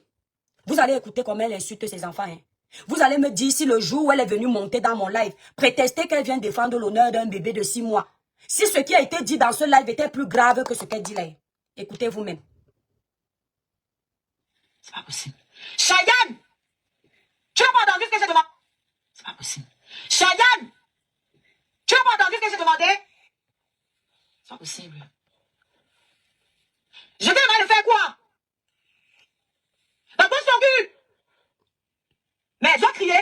Vous allez écouter comment elle insulte ses enfants. Hein. Vous allez me dire si le jour où elle est venue monter dans mon live, prétester qu'elle vient défendre l'honneur d'un bébé de 6 mois. Si ce qui a été dit dans ce live était plus grave que ce qu'elle dit là. Écoutez vous-même. C'est pas possible. Chayenne! Tu n'as pas entendu ce que j'ai demandé? C'est pas possible. Chayenne! Tu n'as pas entendu ce que j'ai demandé? C'est pas possible. Je t'ai demandé de faire quoi? La bouche ton cul! Mais elle doit crier.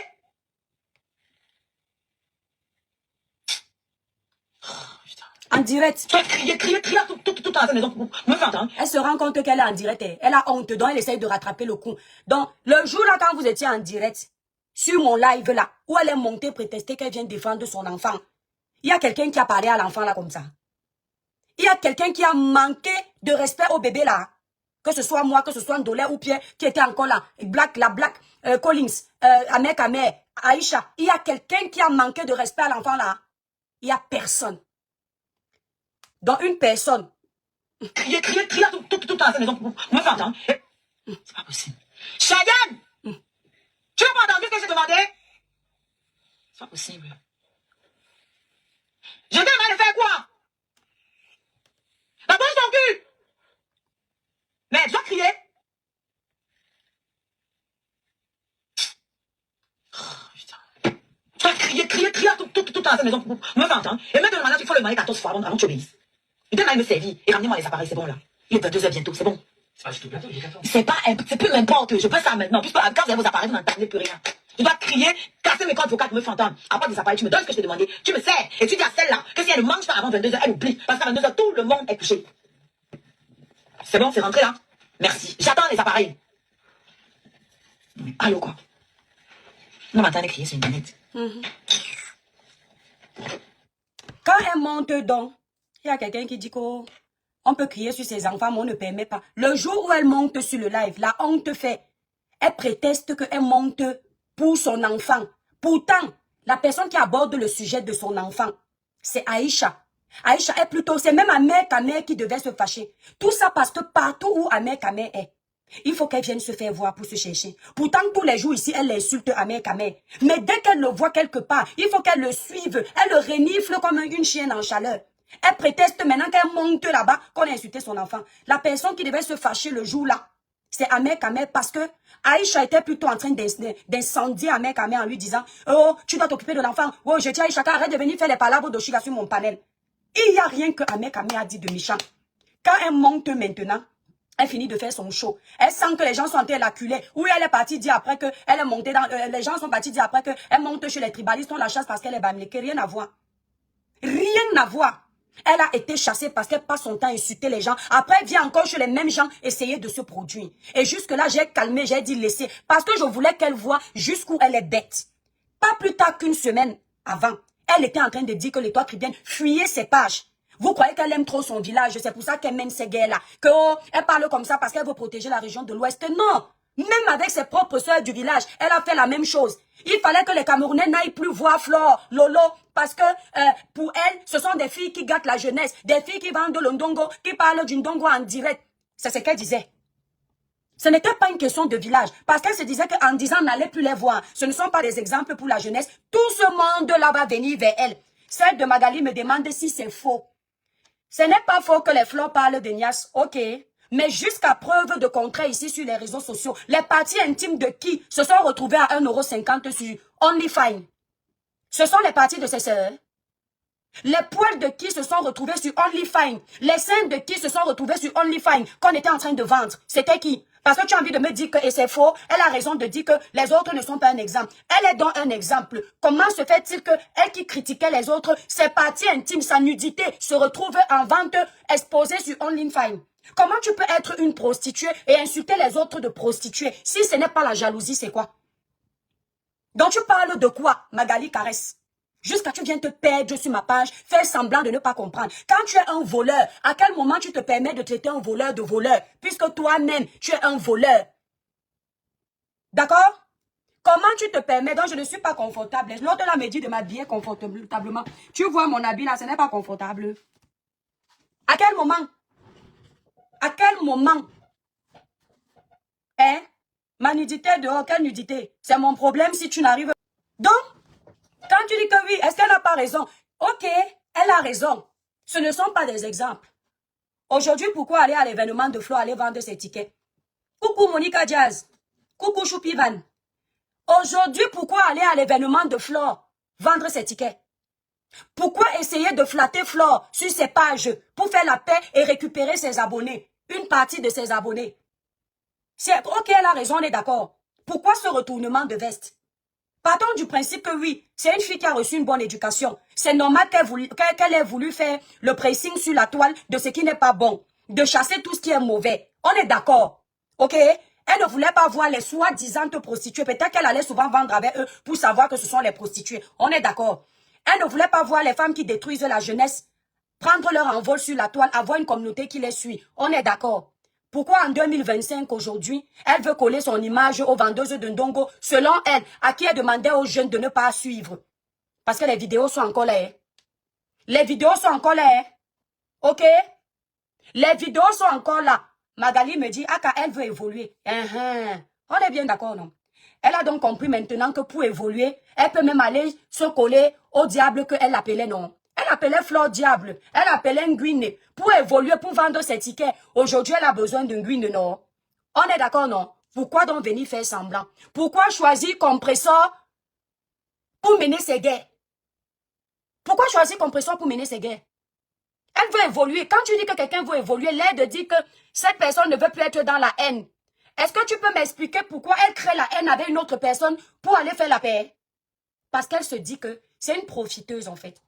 En direct. Tu vas crier tout dans la maison pour me faire entendre. Elle se rend compte qu'elle est en direct. Elle a honte, donc elle essaye de rattraper le coup. Donc, le jour là, quand vous étiez en direct, sur mon live là, où elle est montée prétester qu'elle vient défendre son enfant, il y a quelqu'un qui a parlé à l'enfant là comme ça. Il y a quelqu'un qui a manqué de respect au bébé là. Que ce soit moi, que ce soit Ndolé ou Pierre qui était encore là. La Black, Collins, Ahmed Kamel, Aïcha. Il y a quelqu'un qui a manqué de respect à l'enfant là. Il n'y a personne. Donc une personne. Crier tout dans la maison pour me faire entendre. C'est pas possible. Chayenne! Tu n'as pas entendu ce que j'ai demandé? C'est pas possible. Je t'ai demandé de faire quoi? La bouche ton cul! Mais elle doit crier. Oh, putain. Tu vas crier tout dans la maison pour me faire entendre. Et maintenant, il faut le demander 14 fois avant que tu obéisses. Il te me servir et ramenez-moi les appareils, c'est bon là. Il est 22h bientôt, c'est bon. C'est pas juste bientôt, il est 14. C'est plus n'importe, je peux ça maintenant. Puisque quand vous avez vos appareils, vous n'entendez plus rien. Tu dois crier, casser mes cordes vocales pour me faire entendre. Après des appareils, tu me donnes ce que je t'ai demandé, tu me sers. Et tu dis à celle-là que si elle ne mange pas avant 22h, elle oublie. Parce qu'à 22h, tout le monde est couché. C'est bon, c'est rentré là? Merci. J'attends les appareils. Allô quoi? Non, m'entendez crier, c'est une manette. Quand elle monte donc, il y a quelqu'un qui dit qu'on peut crier sur ses enfants, mais on ne permet pas. Le jour où elle monte sur le live, la honte fait. Elle préteste qu'elle monte pour son enfant. Pourtant, la personne qui aborde le sujet de son enfant, c'est Aïcha. Aïcha est plutôt, c'est même Ahmed Kamel qui devait se fâcher. Tout ça parce que partout où Ahmed Kamel est, il faut qu'elle vienne se faire voir pour se chercher. Pourtant, tous les jours ici, elle insulte Ahmed Kamel. Mais dès qu'elle le voit quelque part, il faut qu'elle le suive. Elle le renifle comme une chienne en chaleur. Elle préteste maintenant qu'elle monte là-bas qu'on a insulté son enfant. La personne qui devait se fâcher le jour là, c'est Ahmed Kamel parce que Aïcha était plutôt en train d'incendier Ahmed Kamel en lui disant « Oh, tu dois t'occuper de l'enfant. Oh, je dis Aïcha, arrête de venir faire les palabres d'Oshiga sur mon panel. » Il n'y a rien que Ahmed Kamel a dit de méchant. Quand elle monte maintenant, elle finit de faire son show. Elle sent que les gens sont en train de l'acculer. Ou elle est partie dire après que elle est montée dans... les gens sont partis dire après que elle monte chez les tribalistes, on la chasse parce qu'elle est bamléquée. Rien à voir. Rien à voir. Elle a été chassée parce qu'elle passe son temps à insulter les gens. Après, elle vient encore chez les mêmes gens essayer de se produire. Et jusque-là, j'ai calmé, j'ai dit laisser. Parce que je voulais qu'elle voie jusqu'où elle est bête. Pas plus tard qu'une semaine avant, elle était en train de dire que les toits chrétiennes fuyaient ses pages. Vous croyez qu'elle aime trop son village, c'est pour ça qu'elle mène ces guerres-là. Elle parle comme ça parce qu'elle veut protéger la région de l'Ouest. Non! Même avec ses propres sœurs du village, elle a fait la même chose. Il fallait que les Camerounais n'aillent plus voir Flore, Lolo, parce que pour elle, ce sont des filles qui gâtent la jeunesse, des filles qui vendent de l'ondongo, qui parlent du ndongo en direct. C'est ce qu'elle disait. Ce n'était pas une question de village. Parce qu'elle se disait qu'en disant, on n'allait plus les voir. Ce ne sont pas des exemples pour la jeunesse. Tout ce monde-là va venir vers elle. Celle de Magali me demande si c'est faux. Ce n'est pas faux que les fleurs parlent de Nias. Ok. Mais jusqu'à preuve de contraire ici sur les réseaux sociaux, les parties intimes de qui se sont retrouvées à 1,50 € sur OnlyFans. Ce sont les parties de ses sœurs. Les poils de qui se sont retrouvés sur OnlyFans. Les seins de qui se sont retrouvés sur OnlyFans qu'on était en train de vendre. C'était qui? Parce que tu as envie de me dire que et c'est faux. Elle a raison de dire que les autres ne sont pas un exemple. Elle est donc un exemple. Comment se fait-il que elle qui critiquait les autres, ses parties intimes, sa nudité, se retrouve en vente exposée sur OnlyFans? Comment tu peux être une prostituée et insulter les autres de prostituées? Si ce n'est pas la jalousie, c'est quoi? Donc tu parles de quoi, Magali Caresse? Jusqu'à tu viens te perdre sur ma page, faire semblant de ne pas comprendre. Quand tu es un voleur, à quel moment tu te permets de traiter un voleur de voleur? Puisque toi-même, tu es un voleur. D'accord? Comment tu te permets? Donc je ne suis pas confortable. L'autre là me dit de m'habiller confortablement. Tu vois mon habit là, ce n'est pas confortable. À quel moment? À quel moment? Hein? Ma nudité dehors, quelle nudité? C'est mon problème si tu n'arrives pas. Donc, quand tu dis que oui, est-ce qu'elle n'a pas raison? Ok, elle a raison. Ce ne sont pas des exemples. Aujourd'hui, pourquoi aller à l'événement de Flo, aller vendre ses tickets? Coucou Monica Diaz. Coucou Choupivan. Aujourd'hui, pourquoi aller à l'événement de Flo, vendre ses tickets? Pourquoi essayer de flatter Flo sur ses pages pour faire la paix et récupérer ses abonnés? Une partie de ses abonnés. Ok, elle a raison, on est d'accord. Pourquoi ce retournement de veste? Partons du principe que oui, c'est une fille qui a reçu une bonne éducation. C'est normal qu'elle ait voulu faire le pressing sur la toile de ce qui n'est pas bon. De chasser tout ce qui est mauvais. On est d'accord. Ok? Elle ne voulait pas voir les soi-disant prostituées. Peut-être qu'elle allait souvent vendre avec eux pour savoir que ce sont les prostituées. On est d'accord. Elle ne voulait pas voir les femmes qui détruisent la jeunesse prendre leur envol sur la toile, avoir une communauté qui les suit. On est d'accord. Pourquoi en 2025, aujourd'hui, elle veut coller son image aux vendeuses de Ndongo, selon elle, à qui elle demandait aux jeunes de ne pas suivre? Parce que les vidéos sont encore là. Hein? Les vidéos sont encore là. Hein? Ok? Les vidéos sont encore là. Magali me dit, ah, elle veut évoluer. On est bien d'accord, non? Elle a donc compris maintenant que pour évoluer, elle peut même aller se coller au diable qu'elle appelait, non? Elle appelait Fleur Diable. Elle appelait Nguine. Pour évoluer, pour vendre ses tickets. Aujourd'hui, elle a besoin d'un Nguine, non? On est d'accord, non? Pourquoi donc venir faire semblant? Pourquoi choisir Compressor pour mener ses guerres? Pourquoi choisir Compressor pour mener ses guerres? Elle veut évoluer. Quand tu dis que quelqu'un veut évoluer, l'air de dire que cette personne ne veut plus être dans la haine. Est-ce que tu peux m'expliquer pourquoi elle crée la haine avec une autre personne pour aller faire la paix? Parce qu'elle se dit que c'est une profiteuse, en fait.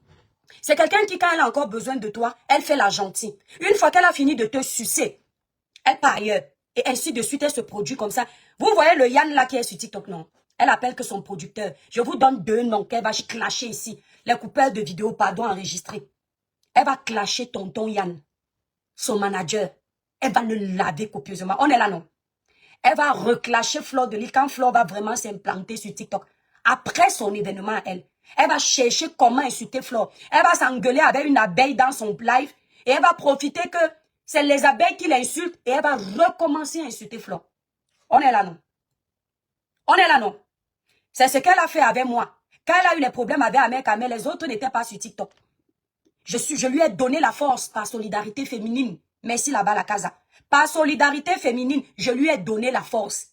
C'est quelqu'un qui, quand elle a encore besoin de toi, elle fait la gentille. Une fois qu'elle a fini de te sucer, elle part ailleurs. Et ainsi de suite, elle se produit comme ça. Vous voyez le Yann là qui est sur TikTok, non? Elle appelle que son producteur. Je vous donne 2 noms qu'elle va clasher ici. Les coupeurs de vidéos, pardon, enregistrés. Elle va clasher tonton Yann, son manager. Elle va le laver copieusement. On est là, non? Elle va reclasher Fleur de Lys quand Fleur va vraiment s'implanter sur TikTok. Après son événement, elle va chercher comment insulter Fleur. Elle va s'engueuler avec une abeille dans son live et elle va profiter que c'est les abeilles qui l'insultent et elle va recommencer à insulter Fleur. On est là, non? On est là, non? C'est ce qu'elle a fait avec moi. Quand elle a eu les problèmes avec Ahmed Kamel, les autres n'étaient pas sur TikTok. Je lui ai donné la force par solidarité féminine. Merci là-bas la casa. Par solidarité féminine, je lui ai donné la force.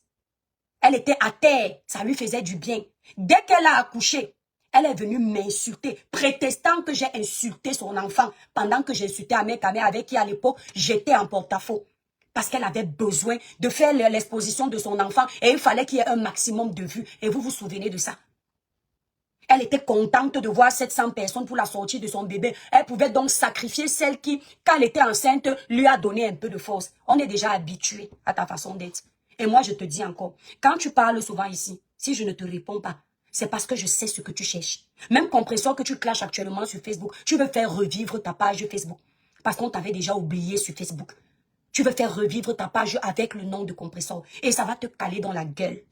Elle était à terre, ça lui faisait du bien. Dès qu'elle a accouché, elle est venue m'insulter, prétestant que j'ai insulté son enfant, pendant que j'ai insulté Ahmed Kamel avec qui à l'époque, j'étais en porte-à-faux. Parce qu'elle avait besoin de faire l'exposition de son enfant et il fallait qu'il y ait un maximum de vues. Et vous vous souvenez de ça? Elle était contente de voir 700 personnes pour la sortie de son bébé. Elle pouvait donc sacrifier celle qui, quand elle était enceinte, lui a donné un peu de force. On est déjà habitué à ta façon d'être. Et moi, je te dis encore, quand tu parles souvent ici, si je ne te réponds pas, c'est parce que je sais ce que tu cherches. Même Compressor que tu clashes actuellement sur Facebook, tu veux faire revivre ta page Facebook. Parce qu'on t'avait déjà oublié sur Facebook. Tu veux faire revivre ta page avec le nom de Compressor. Et ça va te caler dans la gueule.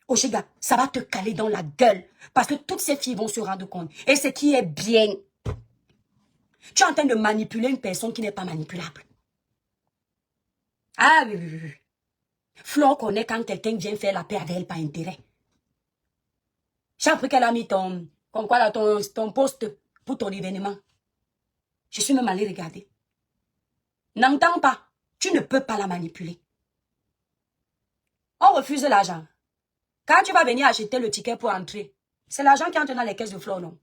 Oshiga, ça va te caler dans la gueule. Parce que toutes ces filles vont se rendre compte. Et ce qui est bien. Tu es en train de manipuler une personne qui n'est pas manipulable. Ah oui, oui, oui. Oui. Flo connaît quand quelqu'un vient faire la paix avec elle par intérêt. J'ai appris qu'elle a mis ton poste pour ton événement. Je suis même allée regarder. N'entends pas. Tu ne peux pas la manipuler. On refuse l'argent. Quand tu vas venir acheter le ticket pour entrer, c'est l'argent qui entre dans les caisses de Flo, non?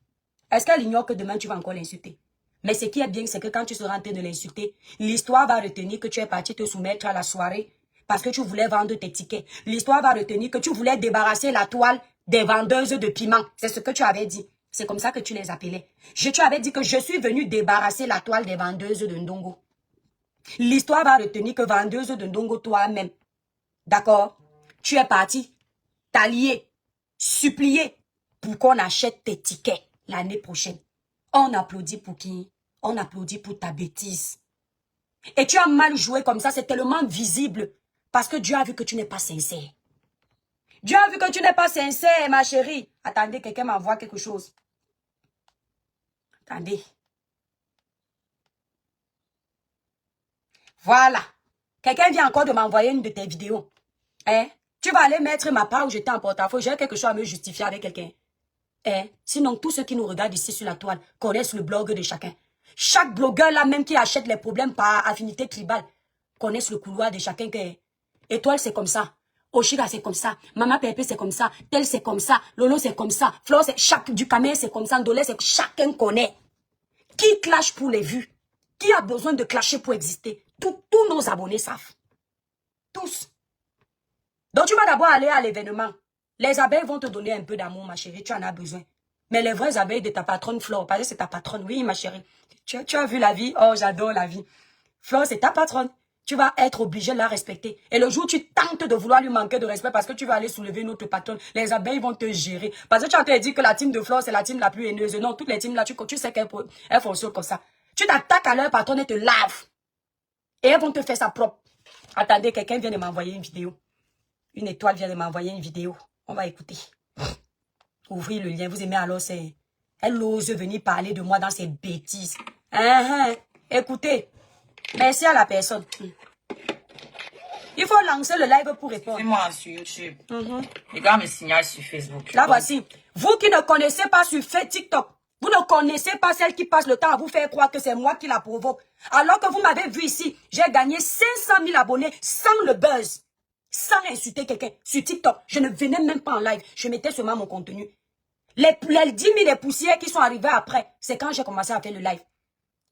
Est-ce qu'elle ignore que demain tu vas encore l'insulter? Mais ce qui est bien, c'est que quand tu seras en train de l'insulter, l'histoire va retenir que tu es parti te soumettre à la soirée parce que tu voulais vendre tes tickets. L'histoire va retenir que tu voulais débarrasser la toile des vendeuses de piment. C'est ce que tu avais dit. C'est comme ça que tu les appelais. Tu avais dit que je suis venu débarrasser la toile des vendeuses de Ndongo. L'histoire va retenir que vendeuse de Ndongo toi-même. D'accord? Tu es parti t'allier, supplier pour qu'on achète tes tickets l'année prochaine. On applaudit pour qui? On applaudit pour ta bêtise. Et tu as mal joué comme ça, c'est tellement visible. Parce que Dieu a vu que tu n'es pas sincère. Dieu a vu que tu n'es pas sincère, ma chérie. Attendez, quelqu'un m'envoie quelque chose. Attendez. Voilà. Quelqu'un vient encore de m'envoyer une de tes vidéos. Hein? Tu vas aller mettre ma part où j'étais en porte-à-faux. J'ai quelque chose à me justifier avec quelqu'un. Hein? Sinon, tous ceux qui nous regardent ici sur la toile connaissent le blog de chacun. Chaque blogueur là même qui achète les problèmes par affinité tribale connaissent le couloir de chacun. Étoile, c'est comme ça. Oshira, c'est comme ça. Mama Pepe, c'est comme ça. Tel, c'est comme ça. Lolo, c'est comme ça. Flo, c'est chaque du Camer, c'est comme ça. Ndolé, c'est chacun connaît. Qui clash pour les vues? Qui a besoin de clasher pour exister? Tous nos abonnés savent. Tous. Donc, tu vas d'abord aller à l'événement. Les abeilles vont te donner un peu d'amour, ma chérie. Tu en as besoin. Mais les vraies abeilles de ta patronne Flore, parce que c'est ta patronne. Oui, ma chérie. Tu as vu la vie? Oh, j'adore la vie. Flore, c'est ta patronne. Tu vas être obligé de la respecter. Et le jour où tu tentes de vouloir lui manquer de respect parce que tu vas aller soulever une autre patronne, les abeilles vont te gérer. Parce que tu as te dit que la team de Flore, c'est la team la plus haineuse. Non, toutes les teams là, tu sais qu'elles fonctionnent comme ça. Tu t'attaques à leur patronne et te laves. Et elles vont te faire sa propre. Attendez, quelqu'un vient de m'envoyer une vidéo. Une étoile vient de m'envoyer une vidéo. On va écouter. Ouvrez le lien. Vous aimez alors, c'est... Elle ose venir parler de moi dans ses bêtises. Écoutez. Merci à la personne. Il faut lancer le live pour répondre. C'est moi sur YouTube. Les gars me signalent sur Facebook. Là, voici. Vous qui ne connaissez pas sur TikTok, vous ne connaissez pas celle qui passe le temps à vous faire croire que c'est moi qui la provoque. Alors que vous m'avez vu ici, j'ai gagné 500 000 abonnés sans le buzz. Sans insulter quelqu'un. Sur TikTok, je ne venais même pas en live. Je mettais seulement mon contenu. Les 10 000 poussières qui sont arrivées après, c'est quand j'ai commencé à faire le live.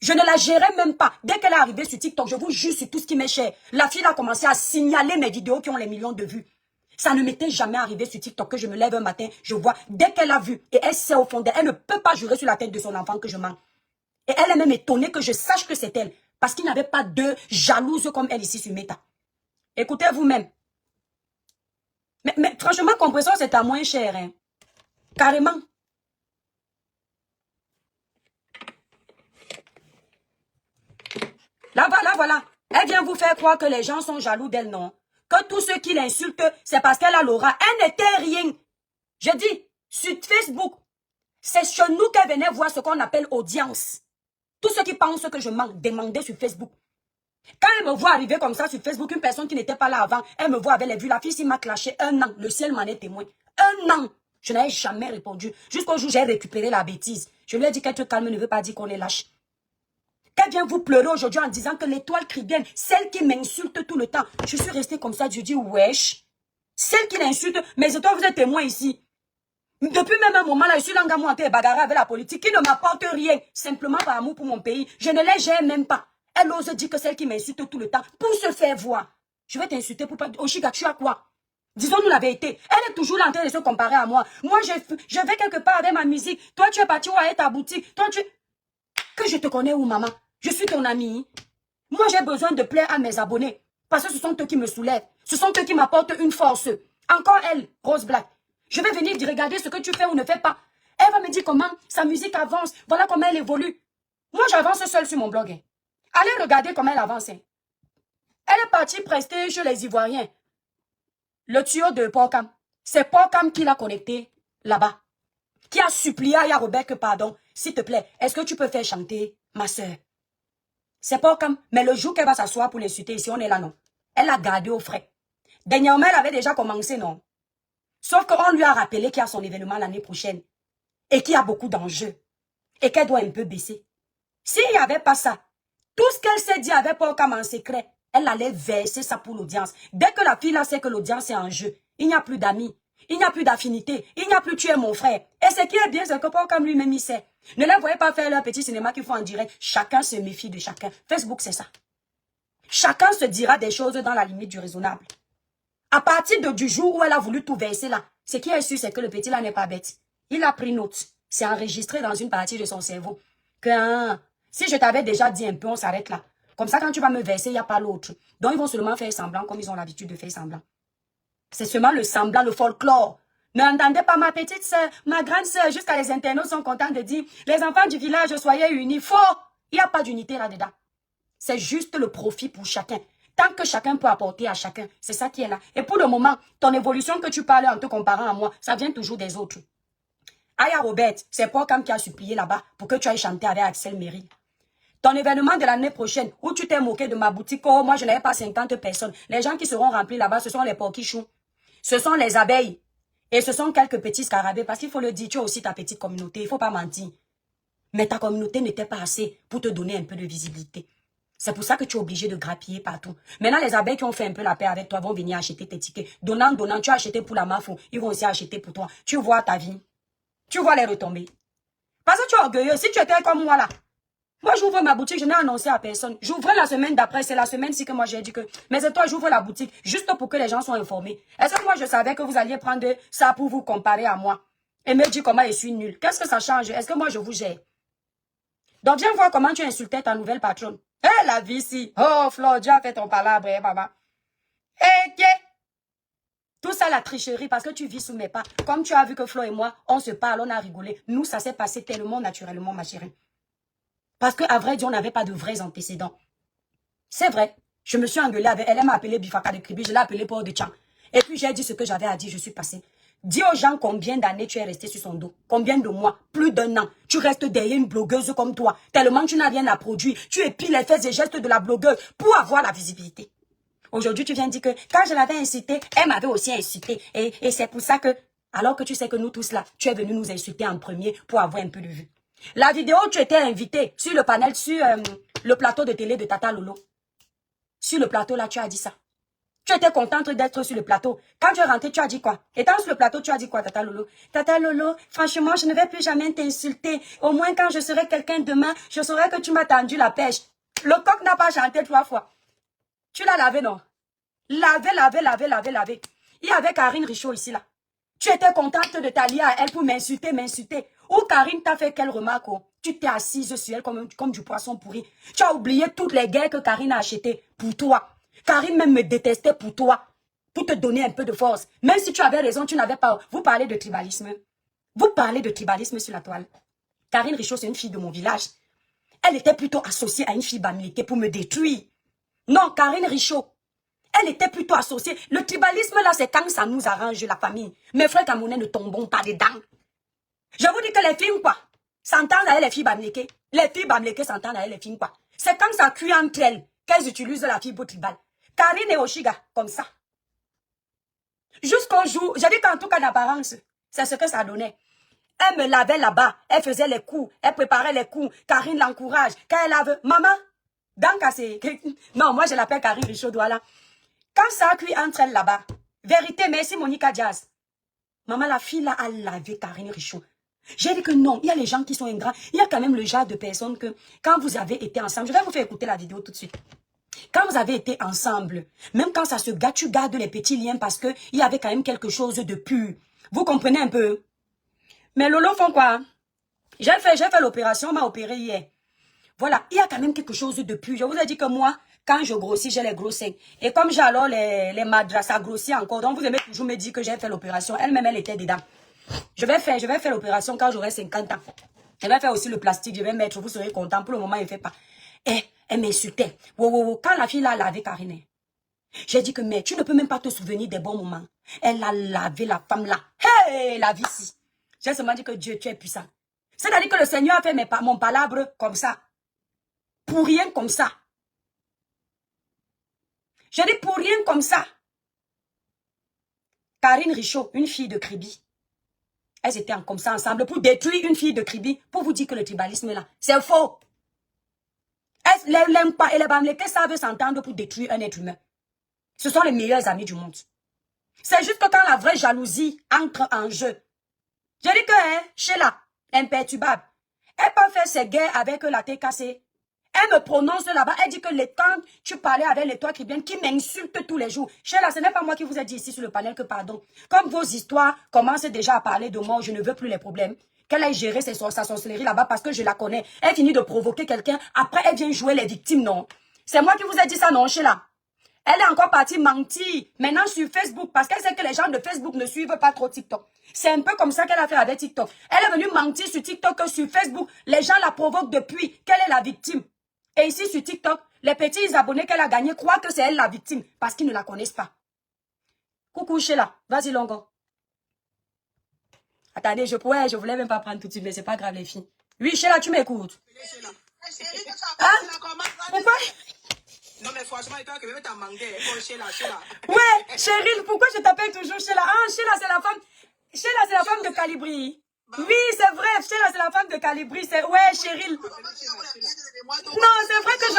Je ne la gérais même pas. Dès qu'elle est arrivée sur TikTok, je vous jure sur tout ce qui m'est cher, la fille a commencé à signaler mes vidéos qui ont les millions de vues. Ça ne m'était jamais arrivé sur TikTok que je me lève un matin, je vois, dès qu'elle a vu, et elle sait au fond d'elle, elle ne peut pas jurer sur la tête de son enfant que je mens. Et elle est même étonnée que je sache que c'est elle. Parce qu'il n'y avait pas de jalouse comme elle ici sur Meta. Écoutez vous-même. Mais franchement, compresseur, c'est à moins cher. Hein. Carrément. Là, voilà. Elle vient vous faire croire que les gens sont jaloux d'elle, non? Que tous ceux qui l'insultent, c'est parce qu'elle a l'aura. Elle n'était rien. Je dis, sur Facebook, c'est chez nous qu'elle venait voir ce qu'on appelle audience. Tous ceux qui pensent que je mens, demandez sur Facebook. Quand elle me voit arriver comme ça sur Facebook, une personne qui n'était pas là avant, elle me voit avec les vues. La fille s'y m'a clashé 1 an. Le ciel m'en est témoin. 1 an. Je n'avais jamais répondu. Jusqu'au jour où j'ai récupéré la bêtise. Je lui ai dit qu'être calme ne veut pas dire qu'on est lâche. Qu'elle vient vous pleurer aujourd'hui en disant que l'étoile cribienne, celle qui m'insulte tout le temps. Je suis restée comme ça, je dis wesh. Celle qui l'insulte, mais étoiles, vous êtes témoin ici. Depuis même un moment là, je suis langamonté et bagarre avec la politique qui ne m'apporte rien. Simplement par amour pour mon pays. Je ne les gère même pas. Elle ose dire que celle qui m'insulte tout le temps pour se faire voir. Je vais t'insulter pour pas... Oshiga, tu as quoi? Disons-nous la vérité. Elle est toujours là en train de se comparer à moi. Moi, je vais quelque part avec ma musique. Toi, tu es parti où avec ta boutique. Toi, tu... Que je te connais où, maman? Je suis ton amie. Moi, j'ai besoin de plaire à mes abonnés. Parce que ce sont eux qui me soulèvent. Ce sont eux qui m'apportent une force. Encore elle, Rose Black. Je vais venir dire, regardez ce que tu fais ou ne fais pas. Elle va me dire comment sa musique avance. Voilà comment elle évolue. Moi, j'avance seule sur mon blog. Allez regarder comment elle avance. Elle est partie prester chez les Ivoiriens. Le tuyau de Porcam. C'est Porcam qui l'a connecté là-bas. Qui a supplié à Yarobek que pardon. S'il te plaît, est-ce que tu peux faire chanter ma soeur? C'est Porcam. Mais le jour qu'elle va s'asseoir pour l'insulter ici, on est là, non. Elle a gardé au frais. Dernièrement, elle avait déjà commencé, non? Sauf qu'on lui a rappelé qu'il y a son événement l'année prochaine. Et qu'il y a beaucoup d'enjeux. Et qu'elle doit un peu baisser. S'il n'y avait pas ça, tout ce qu'elle s'est dit avec Paul comme en secret, elle allait verser ça pour l'audience. Dès que la fille là sait que l'audience est en jeu, il n'y a plus d'amis, il n'y a plus d'affinité, il n'y a plus tu es mon frère. Et ce qui est bien, c'est que Paul comme lui-même il sait. Ne les voyez pas faire leur petit cinéma qu'ils font en direct. Chacun se méfie de chacun. Facebook, c'est ça. Chacun se dira des choses dans la limite du raisonnable. À partir du jour où elle a voulu tout verser là, ce qui est sûr, c'est que le petit là n'est pas bête. Il a pris note. C'est enregistré dans une partie de son cerveau. Que si je t'avais déjà dit un peu, on s'arrête là. Comme ça, quand tu vas me verser, il n'y a pas l'autre. Donc, ils vont seulement faire semblant comme ils ont l'habitude de faire semblant. C'est seulement le semblant, le folklore. N'entendez pas ma petite soeur, ma grande soeur, jusqu'à les internautes sont contents de dire les enfants du village, soyez unis. Faux! Il n'y a pas d'unité là-dedans. C'est juste le profit pour chacun. Tant que chacun peut apporter à chacun, c'est ça qui est là. Et pour le moment, ton évolution que tu parles en te comparant à moi, ça vient toujours des autres. Aya Robert, c'est Paul Cam qui a supplié là-bas pour que tu ailles chanter avec Axel Méry. Ton événement de l'année prochaine, où tu t'es moqué de ma boutique, oh, moi je n'avais pas 50 personnes. Les gens qui seront remplis là-bas, ce sont les porquichous. Ce sont les abeilles. Et ce sont quelques petits scarabées. Parce qu'il faut le dire, tu as aussi ta petite communauté. Il ne faut pas mentir. Mais ta communauté n'était pas assez pour te donner un peu de visibilité. C'est pour ça que tu es obligé de grappiller partout. Maintenant, les abeilles qui ont fait un peu la paix avec toi vont venir acheter tes tickets. Donnant, tu as acheté pour la mafou. Ils vont aussi acheter pour toi. Tu vois ta vie. Tu vois les retombées. Parce que tu es orgueilleux. Si tu étais comme moi là, moi j'ouvre ma boutique, je n'ai annoncé à personne. J'ouvre la semaine d'après, c'est la semaine-ci que moi j'ai dit que, mais c'est toi, j'ouvre la boutique, juste pour que les gens soient informés. Est-ce que moi je savais que vous alliez prendre ça pour vous comparer à moi et me dire comment je suis nulle? Qu'est-ce que ça change? Est-ce que moi je vous gère? Donc viens voir comment tu insultais ta nouvelle patronne. Eh, la vie ici. Oh, Flo, tu as fait ton palabre, maman. Eh, qu'est? Tout ça, la tricherie, parce que tu vis sous mes pas. Comme tu as vu que Flo et moi, on se parle, on a rigolé. Nous, ça s'est passé tellement naturellement, ma chérie. Parce qu'à vrai dire, on n'avait pas de vrais antécédents. C'est vrai. Je me suis engueulée avec elle. Elle m'a appelé Bifaka de Kribi. Je l'ai appelé Paul de Tchang. Et puis, j'ai dit ce que j'avais à dire. Je suis passée. Dis aux gens combien d'années tu es resté sur son dos. Combien de mois. Plus d'1 an. Tu restes derrière une blogueuse comme toi. Tellement tu n'as rien à produire. Tu épiles les faits et gestes de la blogueuse pour avoir la visibilité. Aujourd'hui, tu viens dire que quand je l'avais incité, elle m'avait aussi incité. Et c'est pour ça que, alors que tu sais que nous tous là, tu es venu nous insulter en premier pour avoir un peu de vue. La vidéo où tu étais invité sur le panel, sur le plateau de télé de Tata Lolo. Sur le plateau là, tu as dit ça. Tu étais contente d'être sur le plateau. Quand tu es rentré, tu as dit quoi? Étant sur le plateau, tu as dit quoi, Tata Lolo? Tata Lolo, franchement, je ne vais plus jamais t'insulter. Au moins, quand je serai quelqu'un demain, je saurai que tu m'as tendu la pêche. Le coq n'a pas chanté 3 fois. Tu l'as lavé, non? Lavé. Il y avait Karine Richaud ici, là. Tu étais contente de t'allier à elle pour m'insulter. Ou Karine t'a fait quelle remarque, oh? Tu t'es assise sur elle comme du poisson pourri. Tu as oublié toutes les guerres que Karine a achetées pour toi. Karine même me détestait pour toi. Pour te donner un peu de force. Même si tu avais raison, tu n'avais pas... Vous parlez de tribalisme. Vous parlez de tribalisme sur la toile. Karine Richaud, c'est une fille de mon village. Elle était plutôt associée à une fille bamileke pour me détruire. Non, Karine Richaud. Elle était plutôt associée. Le tribalisme, là, c'est quand ça nous arrange, la famille. Mes frères camerounais ne tombons pas dedans. Je vous dis que les filles, quoi, s'entendent avec les filles bamlékées. Les filles bamlékées s'entendent avec les filles, quoi. C'est quand ça cuit entre elles qu'elles utilisent la fibre tribale. Karine et Oshiga, comme ça. Jusqu'au jour, j'ai dit qu'en tout cas d'apparence, c'est ce que ça donnait. Elle me lavait là-bas, elle faisait les coups, elle préparait les coups. Karine l'encourage. Quand elle lave, maman, dans cassé. Non, moi je l'appelle Karine Richaud, voilà. Quand ça a cuit entre elles là-bas, vérité, merci Monica Diaz. Maman, la fille là a lavé Karine Richaud. J'ai dit que non, il y a les gens qui sont ingrats. Il y a quand même le genre de personnes que, quand vous avez été ensemble, je vais vous faire écouter la vidéo tout de suite. Quand vous avez été ensemble, même quand ça se gâte, tu gardes les petits liens parce que il y avait quand même quelque chose de pur. Vous comprenez un peu? Mais Lolo font quoi? J'ai fait l'opération, on m'a opéré hier. Voilà, il y a quand même quelque chose de pur. Je vous ai dit que moi, quand je grossis, j'ai les gros seins. Et comme j'ai alors les madras, ça grossit encore. Donc vous aimez toujours me dire que j'ai fait l'opération. Elle-même, elle était dedans. Je vais faire l'opération quand j'aurai 50 ans. Je vais faire aussi le plastique, je vais mettre, vous serez content. Pour le moment, elle ne fait pas. Et elle m'insultait. Quand la fille l'a lavé Karine, j'ai dit que, mais tu ne peux même pas te souvenir des bons moments. Elle a lavé la femme là. Hey, la vie ici. J'ai seulement dit que Dieu, tu es puissant. C'est-à-dire que le Seigneur a fait mon palabre comme ça. Pour rien comme ça. Je dis pour rien comme ça. Karine Richaud, une fille de Kribi. Elles étaient comme ça ensemble pour détruire une fille de Kribi, pour vous dire que le tribalisme est là. C'est faux. Les Lempa et les Bamleke savent s'entendre pour détruire un être humain. Ce sont les meilleurs amis du monde. C'est juste que quand la vraie jalousie entre en jeu. Je dis que, Sheila, imperturbable, elle peut faire ses guerres avec la TKC. Elle me prononce là-bas, elle dit que quand tu parlais avec les toits cribiennes qui m'insultent tous les jours. Sheila, ce n'est pas moi qui vous ai dit ici sur le panel que pardon. Comme vos histoires commencent déjà à parler de moi, je ne veux plus les problèmes. Qu'elle ait géré sa sorcellerie là-bas parce que je la connais. Elle finit de provoquer quelqu'un, après elle vient jouer les victimes, non. C'est moi qui vous ai dit ça, non, Sheila. Elle est encore partie mentir maintenant sur Facebook parce qu'elle sait que les gens de Facebook ne suivent pas trop TikTok. C'est un peu comme ça qu'elle a fait avec TikTok. Elle est venue mentir sur TikTok que sur Facebook, les gens la provoquent depuis qu'elle est la victime. Et ici sur TikTok, les petits abonnés qu'elle a gagnés croient que c'est elle la victime parce qu'ils ne la connaissent pas. Coucou Sheila, vas-y Longo. Attendez, je voulais même pas prendre tout de suite, mais c'est pas grave les filles. Oui Sheila, tu m'écoutes. Hein? Pourquoi? Non mais franchement, toi que même t'as manqué, Sheila. Ouais, Cheryl, pourquoi je t'appelle toujours Sheila? Ah, Sheila, c'est la femme. Sheila, c'est la femme de Calibri. Oui, c'est vrai, Sheila, c'est la femme de Calibri. C'est ouais, Cheryl. Non, c'est vrai que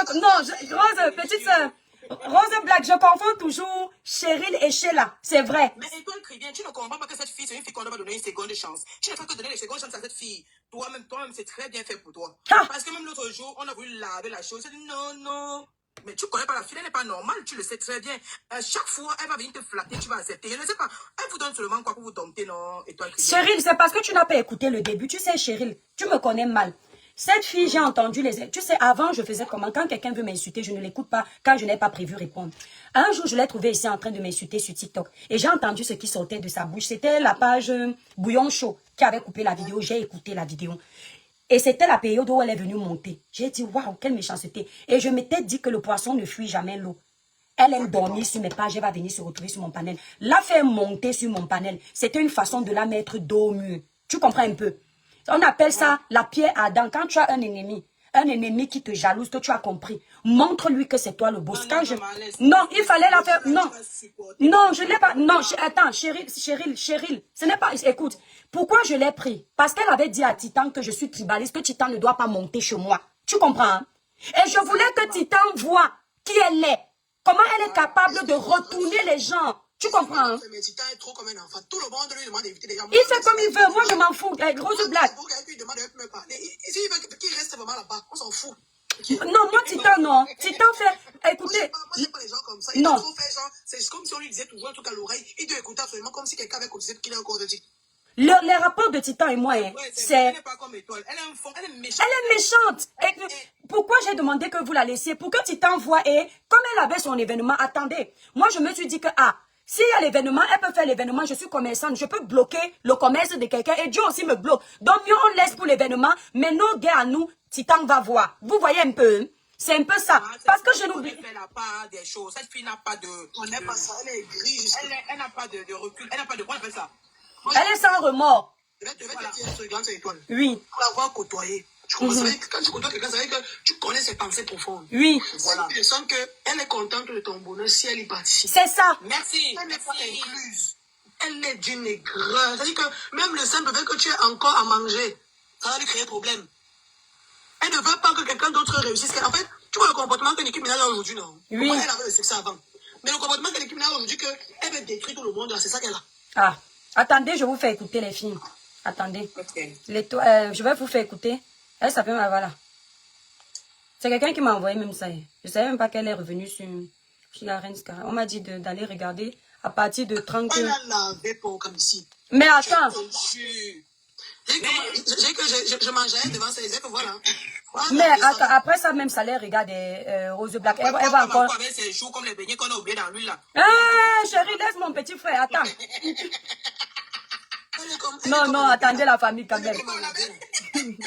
Rose, petite sœur. Rose Black, je confonds toujours Cheryl et Sheila. C'est vrai. Mais écoute, bien, tu ne comprends pas que cette fille, c'est une fille qu'on doit donner une seconde chance. Tu ne fais que donner les secondes chances à cette fille. Toi-même, c'est très bien fait pour toi. Ah. Parce que même l'autre jour, on a voulu laver la chose. Elle dit non. Mais tu connais pas la fille, elle n'est pas normale, tu le sais très bien. Chaque fois, elle va venir te flatter, tu vas accepter. Je ne sais pas, elle vous donne seulement quoi pour vous dompter, non? Et toi, Cheryl, c'est parce que tu n'as pas écouté le début. Tu sais, Cheryl, tu me connais mal. Cette fille, j'ai entendu les... Tu sais, avant, je faisais comment? Quand quelqu'un veut m'insulter, je ne l'écoute pas quand je n'ai pas prévu répondre. Un jour, je l'ai trouvé ici en train de m'insulter sur TikTok. Et j'ai entendu ce qui sortait de sa bouche. C'était la page Bouillon Show qui avait coupé la vidéo. J'ai écouté la vidéo. Et c'était la période où elle est venue monter. J'ai dit, waouh, quelle méchanceté. Et je m'étais dit que le poisson ne fuit jamais l'eau. Elle aime dormir sur mes pages, elle va venir se retrouver sur mon panel. La faire monter sur mon panel, c'était une façon de la mettre dos au mur. Tu comprends un peu? On appelle ça la pierre à dents. Quand tu as un ennemi qui te jalouse, que tu as compris, montre-lui que c'est toi le boss. Non, il fallait la faire... Non, je ne l'ai pas... Non, attends, Cheryl, ce n'est pas... Écoute, pourquoi je l'ai pris? Parce qu'elle avait dit à Titan que je suis tribaliste, que Titan ne doit pas monter chez moi. Tu comprends? Hein? Et je voulais que Titan voit qui elle est. Comment elle est capable de retourner les gens. Tu comprends? Mais Titan est trop comme un enfant. Tout le monde lui demande d'éviter les gens. Il fait comme il veut. Moi, je m'en fous. Rose Black. Ici, il veut qu'il reste vraiment là-bas. On s'en fout. Non, moi, Titan, non. Titan fait... Écoutez. Moi, j'aime pas les gens comme ça. Il doit trop faire genre... C'est comme si on lui disait toujours un truc à l'oreille. Il doit écouter absolument comme si quelqu'un avait cotisé qu'il est encore de dit. Les rapports de Titan et moi, hein, c'est... Elle n'est pas comme étoile. Elle est un fond. Elle est méchante. Elle est méchante. Pourquoi j'ai demandé que vous la laissiez? Pour que Titan voit et comme elle avait son événement, attendez. Moi, je me suis dit que, s'il y a l'événement, elle peut faire l'événement, je suis commerçante, je peux bloquer le commerce de quelqu'un et Dieu aussi me bloque. Donc, mieux on laisse pour l'événement, mais nos gars à nous, Titan va voir. Vous voyez un peu? C'est un peu ça. Parce que je n'oublie... Elle n'a pas des choses. Cette fille n'a pas de... On n'est pas ça. Elle est grise. Elle n'a pas de recul. Elle n'a pas de... Comment on appelle ça? Elle est sans remords. Je vais te dire un truc, grande étoile. Oui. Pour l'avoir côtoyée. Quand tu côtoies quelqu'un, ça veut dire que tu connais ses pensées profondes. Oui. Voilà. Je sens qu'elle est contente de ton bonheur si elle y participe. C'est ça. Merci. Elle n'est pas incluse. Elle est d'une aigreur. C'est-à-dire que même le simple fait que tu aies encore à manger, ça va lui créer problème. Elle ne veut pas que quelqu'un d'autre réussisse. En fait, tu vois le comportement que Nicki Minaj a aujourd'hui, non? Oui. Elle avait le succès avant. Mais le comportement que Nicki Minaj a aujourd'hui, qu'elle veut détruire tout le monde, c'est ça qu'elle a. Ah. Attendez, je vous fais écouter les filles. Attendez. Okay. Je vais vous faire écouter. Elle s'appelle, voilà. C'est quelqu'un qui m'a envoyé même ça. Je ne savais même pas qu'elle est revenue sur la Reine Scar. On m'a dit d'aller regarder à partir de 30... Elle a lavé pour comme ici. Mais attends. Je mangeais devant ses yeux, voilà. Mais attends, après ça, même ça les regarde Rose Black. Elle va encore... avec ses joues comme les beignets qu'on a oubliés dans l'huile là. Ah, chérie, laisse mon petit frère, attends. Non, attendez la famille quand même.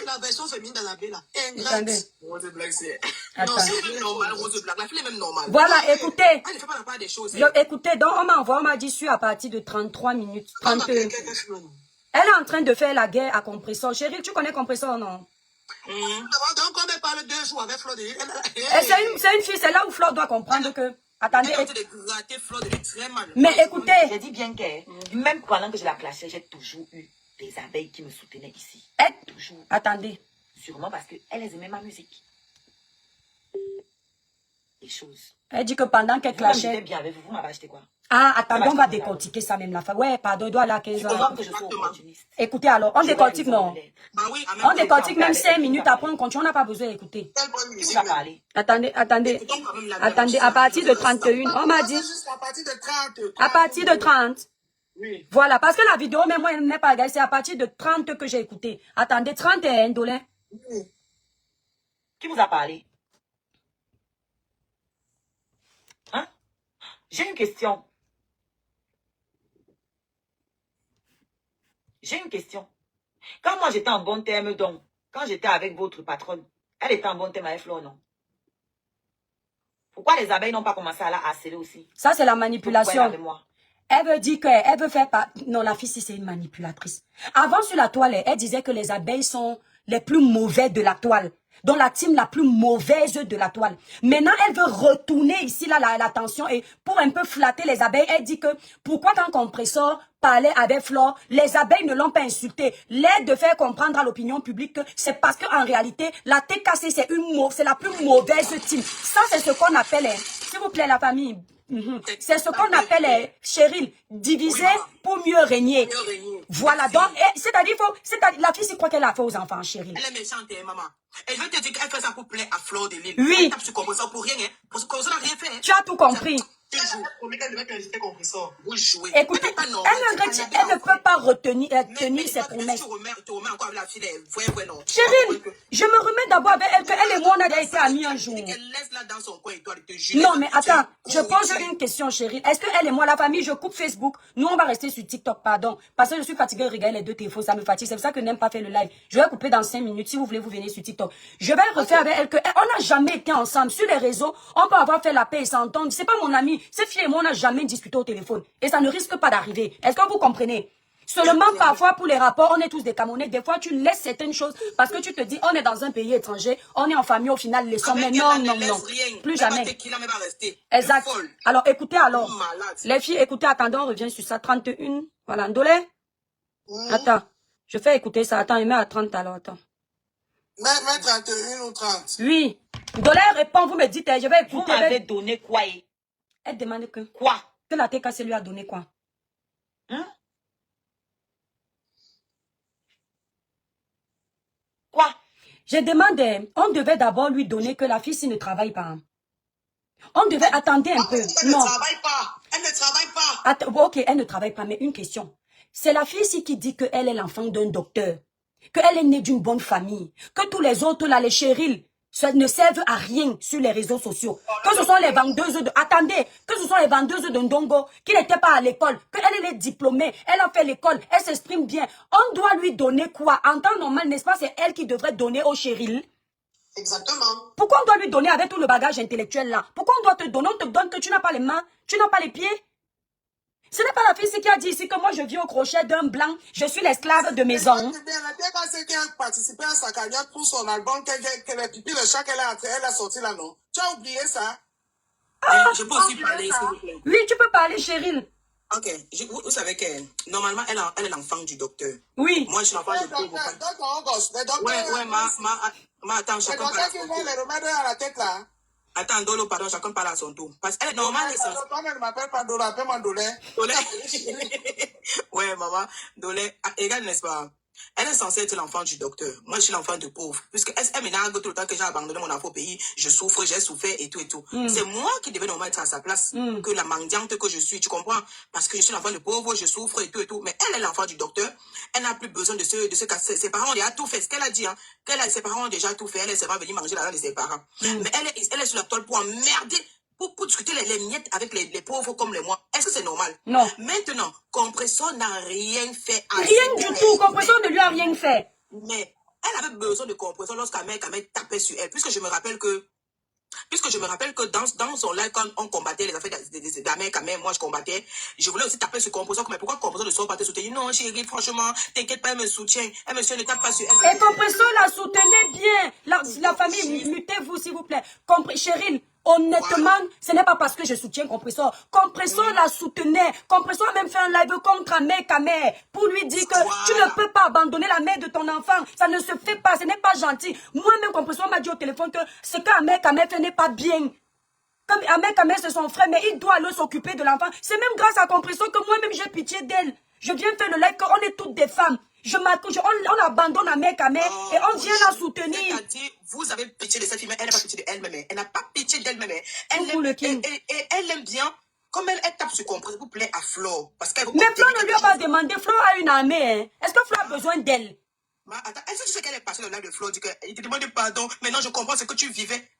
La version féminine d'Annabelle là. Attendez. Rose Black, c'est... Non, c'est même normal, Rose Black. La fille est même normale. Voilà, écoutez. Elle ne fait pas la part des choses. Écoutez, donc on m'a dit sur à partir de 33 minutes. 30... Elle est en train de faire la guerre à Compressor. Chérie, tu connais Compressor, non? Donc on me parle 2 jours avec Flo de... C'est une fille, c'est là où Flo doit comprendre que... Attendez. Elle est de gratter Flo de très mal. Mais écoutez. J'ai dit bien que, même pendant que je la clashais, j'ai toujours eu des abeilles qui me soutenaient ici. Toujours. Attendez. Sûrement parce qu'elles aimaient ma musique. Les choses. Elle dit que pendant qu'elle clashait... bien avec vous, vous m'avez acheté quoi? Ah, attendez, on va décortiquer ça même la fin. Ouais, pardon, il doit aller à 15 heures. Que je sois opportuniste. Écoutez alors, on décortique non. Bah oui, On décortique même 5 minutes après on continue, on n'a pas besoin d'écouter. Qui vous a parlé? Attendez. Attendez, à partir de 31, on m'a dit. À partir de 30. À partir de 30. Oui. Voilà, parce que la vidéo, même moi, elle n'est pas regardée, c'est à partir de 30 que j'ai écouté. Attendez, 31 $. Oui. Qui vous a parlé? Hein? J'ai une question. J'ai une question. Quand moi j'étais en bon terme, donc, quand j'étais avec votre patronne, elle était en bon terme avec Flo, non? Pourquoi les abeilles n'ont pas commencé à la harceler aussi? Ça, c'est la manipulation. Avec moi? Elle veut dire qu'elle veut faire pas. Non, la fille, c'est une manipulatrice. Avant, sur la toile, elle disait que les abeilles sont les plus mauvais de la toile. Donc, la team la plus mauvaise de la toile. Maintenant, elle veut retourner ici, là, l'attention. Et pour un peu flatter les abeilles, elle dit que pourquoi quand Compressor parlait avec Flore, les abeilles ne l'ont pas insulté. L'aide de faire comprendre à l'opinion publique que c'est parce qu'en réalité, la TKC, c'est la plus mauvaise team. Ça, c'est ce qu'on appelle, s'il vous plaît, la famille. C'est ce qu'on appelle, Cheryl, diviser pour mieux régner. Voilà, donc, c'est-à-dire, la fille, c'est quoi qu'elle a fait aux enfants, Cheryl? Elle est méchante, maman. Et je vais te dire qu'elle fait ça pour plaire à Flo de Lille. Oui. Elle tape sur Compressor pour rien, hein. Parce que Compressor n'a rien fait. Tu as tout compris. Vous jouez. Écoutez, elle ne peut pas tenir ses promesses. Cheryl, je me remets d'abord avec elle, qu'elle et moi, on a déjà été amis un jour. Non, mais attends, je pose une question, Cheryl. Est-ce qu'elle et moi, la famille, je coupe Facebook? Nous, on va rester sur TikTok, pardon. Parce que je suis fatiguée de regarder les deux téléphones, ça me fatigue. C'est pour ça que je n'aime pas faire le live. Je vais couper dans 5 minutes. Si vous voulez, vous venez sur TikTok. Je vais refaire avec elle que on n'a jamais été ensemble. Sur les réseaux, on peut avoir fait la paix et s'entendre. C'est pas mon ami. Cette fille et moi, on n'a jamais discuté au téléphone. Et ça ne risque pas d'arriver. Est-ce que vous comprenez? Seulement, parfois, pour les rapports, on est tous des Camerounais. Des fois, tu laisses certaines choses parce que tu te dis, on est dans un pays étranger, on est en famille, au final, laissons. Mais non, non, non. Plus jamais. Exact. Alors, écoutez, alors. Les filles, écoutez, attendez, on revient sur ça. 31. Voilà, Ndolé. Attends. Je fais écouter ça. Attends, il met à 30 alors, attends. Mais 31 ou 30? Oui. Ndolé répond, vous me dites, je vais écouter. Vous m'avez donné quoi? Elle demande que. Quoi? Que la TKC lui a donné quoi? Hein? Quoi? Je demande, on devait d'abord lui donner que la fille s'il ne travaille pas. On devait attendre un peu. Elle ne travaille pas. Elle ne travaille pas. Ok, elle ne travaille pas, mais une question. C'est la fille ici qui dit qu'elle est l'enfant d'un docteur. Qu'elle est née d'une bonne famille. Que tous les autres, là, les Cheryl, ne servent à rien sur les réseaux sociaux. Que ce sont les vendeuses de... Attendez, que ce sont les vendeuses de Ndongo qui n'étaient pas à l'école. Qu'elle est diplômée, elle a fait l'école, elle s'exprime bien. On doit lui donner quoi? En temps normal, n'est-ce pas? C'est elle qui devrait donner au Cheryl. Exactement. Pourquoi on doit lui donner avec tout le bagage intellectuel là? Pourquoi on doit te donner? On te donne que tu n'as pas les mains, tu n'as pas les pieds. Ce n'est pas la fille qui a dit ici que moi je vis au crochet d'un blanc, je suis l'esclave de maison. C'est bien, la TKC qui a participé à sa carrière pour son album, qu'elle a pipi le chat elle a sorti là, non? Tu as oublié ça? Je peux aussi parler, s'il vous plaît. Oui, tu peux parler, Cheryl. Ok, vous savez que normalement, elle est l'enfant du docteur. Oui. Moi, je suis l'enfant du docteur. Ouais, ma attends, chacun parle à son tour. Les remèdes à la tête là. Attends, Dolo, pardon, chacun parle à son tour. Parce qu'elle est normale. Toi, elle ne m'appelle pas Dolo, appelle-moi Dolé. Dolé. Ouais, maman, Dolé, égal, n'est-ce pas? Elle est censée être l'enfant du docteur. Moi, je suis l'enfant de pauvre. Puisque elle m'énerve tout le temps que j'ai abandonné mon enfant au pays. Je souffre, j'ai souffert et tout et tout. C'est moi qui devais normalement être à sa place que la mendiante que je suis. Tu comprends? Parce que je suis l'enfant de pauvre, je souffre et tout et tout. Mais elle est l'enfant du docteur. Elle n'a plus besoin de se casser. Ses parents ont déjà tout fait. Ce qu'elle a dit, hein, ses parents ont déjà tout fait. Elle est seulement venue manger l'argent de ses parents. Mais elle est sur la tôle pour emmerder. Pour discuter les miettes avec les pauvres comme les moi. Est-ce que c'est normal? Non. Maintenant, Compressor n'a rien fait. Rien du tout. Compressor ne lui a rien fait. Mais elle avait besoin de Compressor lorsqu'Amel tapait sur elle. Puisque je me rappelle que dans son live, quand on combattait les affaires d'Amel, moi je combattais, je voulais aussi taper sur Compressor. Mais pourquoi Compressor ne sort pas te soutenir? Non, chérie, franchement, t'inquiète pas, elle me soutient. Elle monsieur ne tape pas sur elle. Et Compressor la soutenait bien. La famille, luttez-vous s'il vous plaît. Cheryl, Honnêtement, ce n'est pas parce que je soutiens Compressor. Compressor la soutenait. Compressor a même fait un live contre Ahmed Kamer pour lui dire que tu ne peux pas abandonner la mère de ton enfant. Ça ne se fait pas, ce n'est pas gentil. Moi-même, Compressor m'a dit au téléphone que ce qu'Ahmed Kamer fait n'est pas bien. Comme Ahmed Kamer, c'est son frère, mais il doit aller s'occuper de l'enfant. C'est même grâce à Compressor que moi-même, j'ai pitié d'elle. Je viens faire le live, qu'on est toutes des femmes. On abandonne Ahmed Kamer et on vient la soutenir. C'est-à-dire, vous avez pitié de cette fille, mais elle n'a pas pitié d'elle-même. Elle n'a pas pitié d'elle-même. Elle aime bien, comme elle tape sur Compressor, vous plaît, à Flo. Mais Flo ne lui a pas demandé. Flo a une armée. Hein. Est-ce que Flo a besoin d'elle? Attends, est-ce que tu sais qu'elle est passée dans le live de Flo, dit qu'il te demande pardon, maintenant je comprends ce que tu vivais.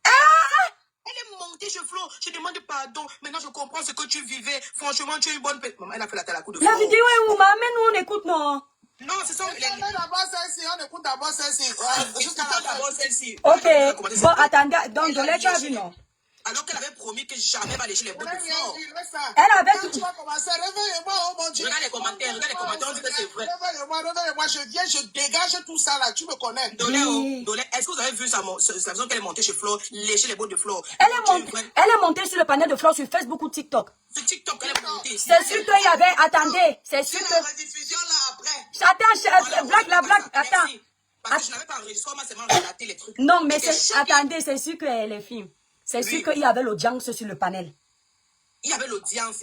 Elle est montée chez Flo, je demande pardon, maintenant je comprends ce que tu vivais. Franchement, tu es une bonne personne. Maman, elle a fait la tête à la coup de Flo. La vidéo est où, maman? Nous, on écoute, non? Non, c'est ça. On écoute d'abord celle-ci. D'abord celle-ci. Ok. Bon, attendez. Donc, Dolé, tu as vu, non? Alors qu'elle avait promis que jamais va lécher les bouts de Flo. Elle avait tout. Réveille-moi, oh mon Dieu. Regarde les commentaires, on dit que c'est vrai. Réveille-moi, je viens, je dégage tout ça là, tu me connais. Dolé, est-ce que vous avez vu sa façon qu'elle est montée chez Flo, lécher les bouts de Flo? Elle est montée sur le panel de Flo sur Facebook ou TikTok. Sur TikTok, elle est montée. C'est sûr qu'il y avait. Attendez, c'est sûr que. La rediffusion là après. Attends, blague, attends. Parce que je n'avais pas enregistré, moi seulement relaté les trucs. Non, mais attendez, c'est sûr qu'elle est film. C'est sûr qu'il y avait l'audience sur le panel. Il y avait l'audience.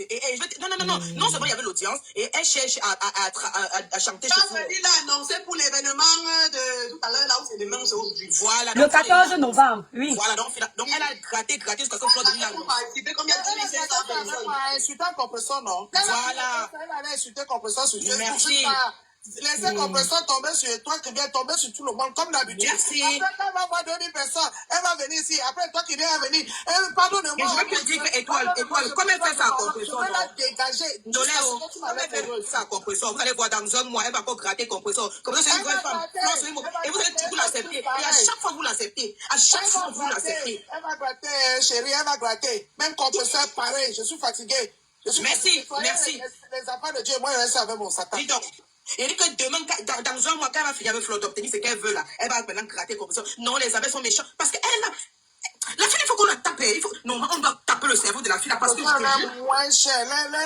Non seulement il y avait l'audience, et elle cherche à chanter chez vous. Il a annoncé pour l'événement de tout à l'heure, là où c'est demain, c'est aujourd'hui. Voilà. Le 14 novembre, oui. Voilà, donc elle a gratté jusqu'à ce que Flo devienne l'annonce. Combien de insultant Compressor, non? Voilà. Elle a insulté Compressor sur Facebook. Merci. Laissez Compressor tomber sur toi qui viens tomber sur tout le monde, comme d'habitude. Merci. Après, quand elle va voir 2000 personnes, elle va venir ici. Après, toi qui viens venir, pardonne-moi. Mais je vais te dire que étoile, comme elle fait ça à Compressor, elle a dégagé. Comme elle fait ça à Compressor, vous allez voir dans un mois, elle va pas gratter Compressor. Comme ça, c'est une vraie femme. Et vous allez toujours l'accepter. Et à chaque fois, vous l'acceptez. À chaque fois, vous l'acceptez. Elle va gratter, chérie, elle va gratter. Même Compressor, pareil, je suis fatigué. Merci. Les enfants de Dieu, moi, je reste avec mon Satan. Dis donc. Il dit que demain, dans un mois, quand elle va finir avec Flo d'obtenir ce qu'elle veut là, elle va maintenant gratter comme ça. Non, les abeilles sont méchants. Parce qu'elle a. La fille, il faut qu'on la tape. Non, on doit taper le cerveau de la fille là. Parce que elle est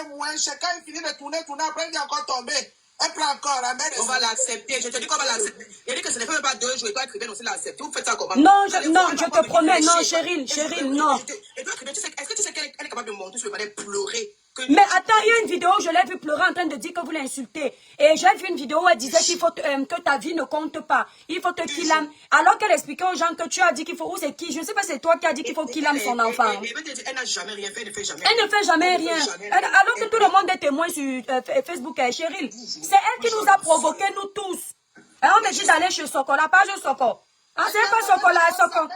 moins chère. Quand il finit de tourner, après, il est encore tombé. Elle prend encore la mère. On va l'accepter. Je te dis qu'on va l'accepter. Il dit que ce n'est pas 2 jours. Et toi, Tribune aussi l'accepter. Vous faites ça comment? Non, je te promets. Non, Cheryl, non. Et toi, Tribune, est-ce que tu sais qu'elle est capable de monter sur le palais pleurer? Mais attends, il y a une vidéo, je l'ai vu pleurer en train de dire que vous l'insultez. Et j'ai vu une vidéo où elle disait qu'il faut que ta vie ne compte pas. Il faut te qu'il ame. Alors qu'elle expliquait aux gens que tu as dit qu'il faut... Ou c'est qui? Je ne sais pas, c'est toi qui as dit qu'il faut qu'il ame son enfant. Elle n'a jamais rien fait, elle ne fait jamais rien. Elle ne fait jamais rien. Alors que tout le monde est témoin sur Facebook, Cheryl. C'est elle qui nous a provoqué, nous tous. Et on me dit d'aller chez Sokola, pas chez Soko. Ah, c'est pas Sokola, Soko.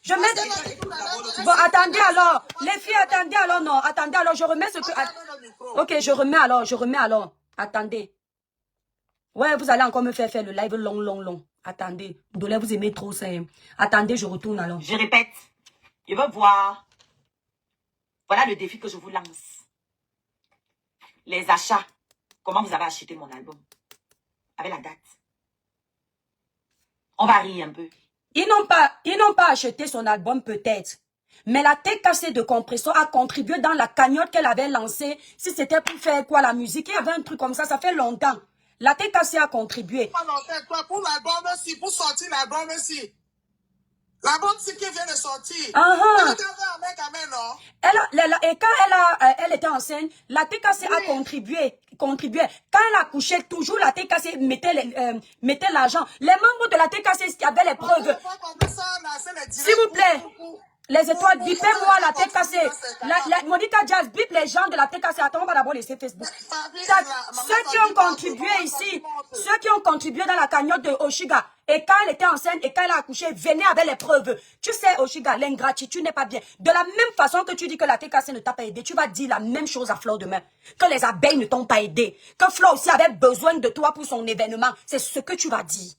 Je mets... Bon, attendez alors. Les filles, attendez alors, non. Attendez alors, je remets ce que... Ok, je remets alors. Attendez. Ouais, vous allez encore me faire le live long. Attendez. Dolé, vous aimez trop ça. Hein. Attendez, je retourne alors. Je répète. Je veux voir. Voilà le défi que je vous lance. Les achats. Comment vous avez acheté mon album? Avec la date. On va rire un peu. Ils n'ont pas acheté son album peut-être. Mais la TKC de Compressor a contribué dans la cagnotte qu'elle avait lancée. Si c'était pour faire quoi, la musique, il y avait un truc comme ça fait longtemps. La TKC a contribué. Pour l'album aussi, pour sortir l'album aussi. L'album qui vient de sortir. Et quand elle était enceinte, la TKC a contribué. Quand elle accouchait, toujours la TKC mettait l'argent. Les membres de la TKC qui avaient les preuves. S'il vous plaît. Les étoiles, bipez-moi la TKC. Monica Jazz, bip les gens de la TKC. Attends, on va d'abord laisser Facebook. Ceux qui ont contribué ici, ceux qui ont contribué dans la cagnotte de Oshiga, et quand elle était enceinte et quand elle a accouché, venez avec les preuves. Tu sais, Oshiga, l'ingratitude n'est pas bien. De la même façon que tu dis que la TKC ne t'a pas aidé, tu vas dire la même chose à Flo demain. Que les abeilles ne t'ont pas aidé. Que Flo aussi avait besoin de toi pour son événement. C'est ce que tu vas dire.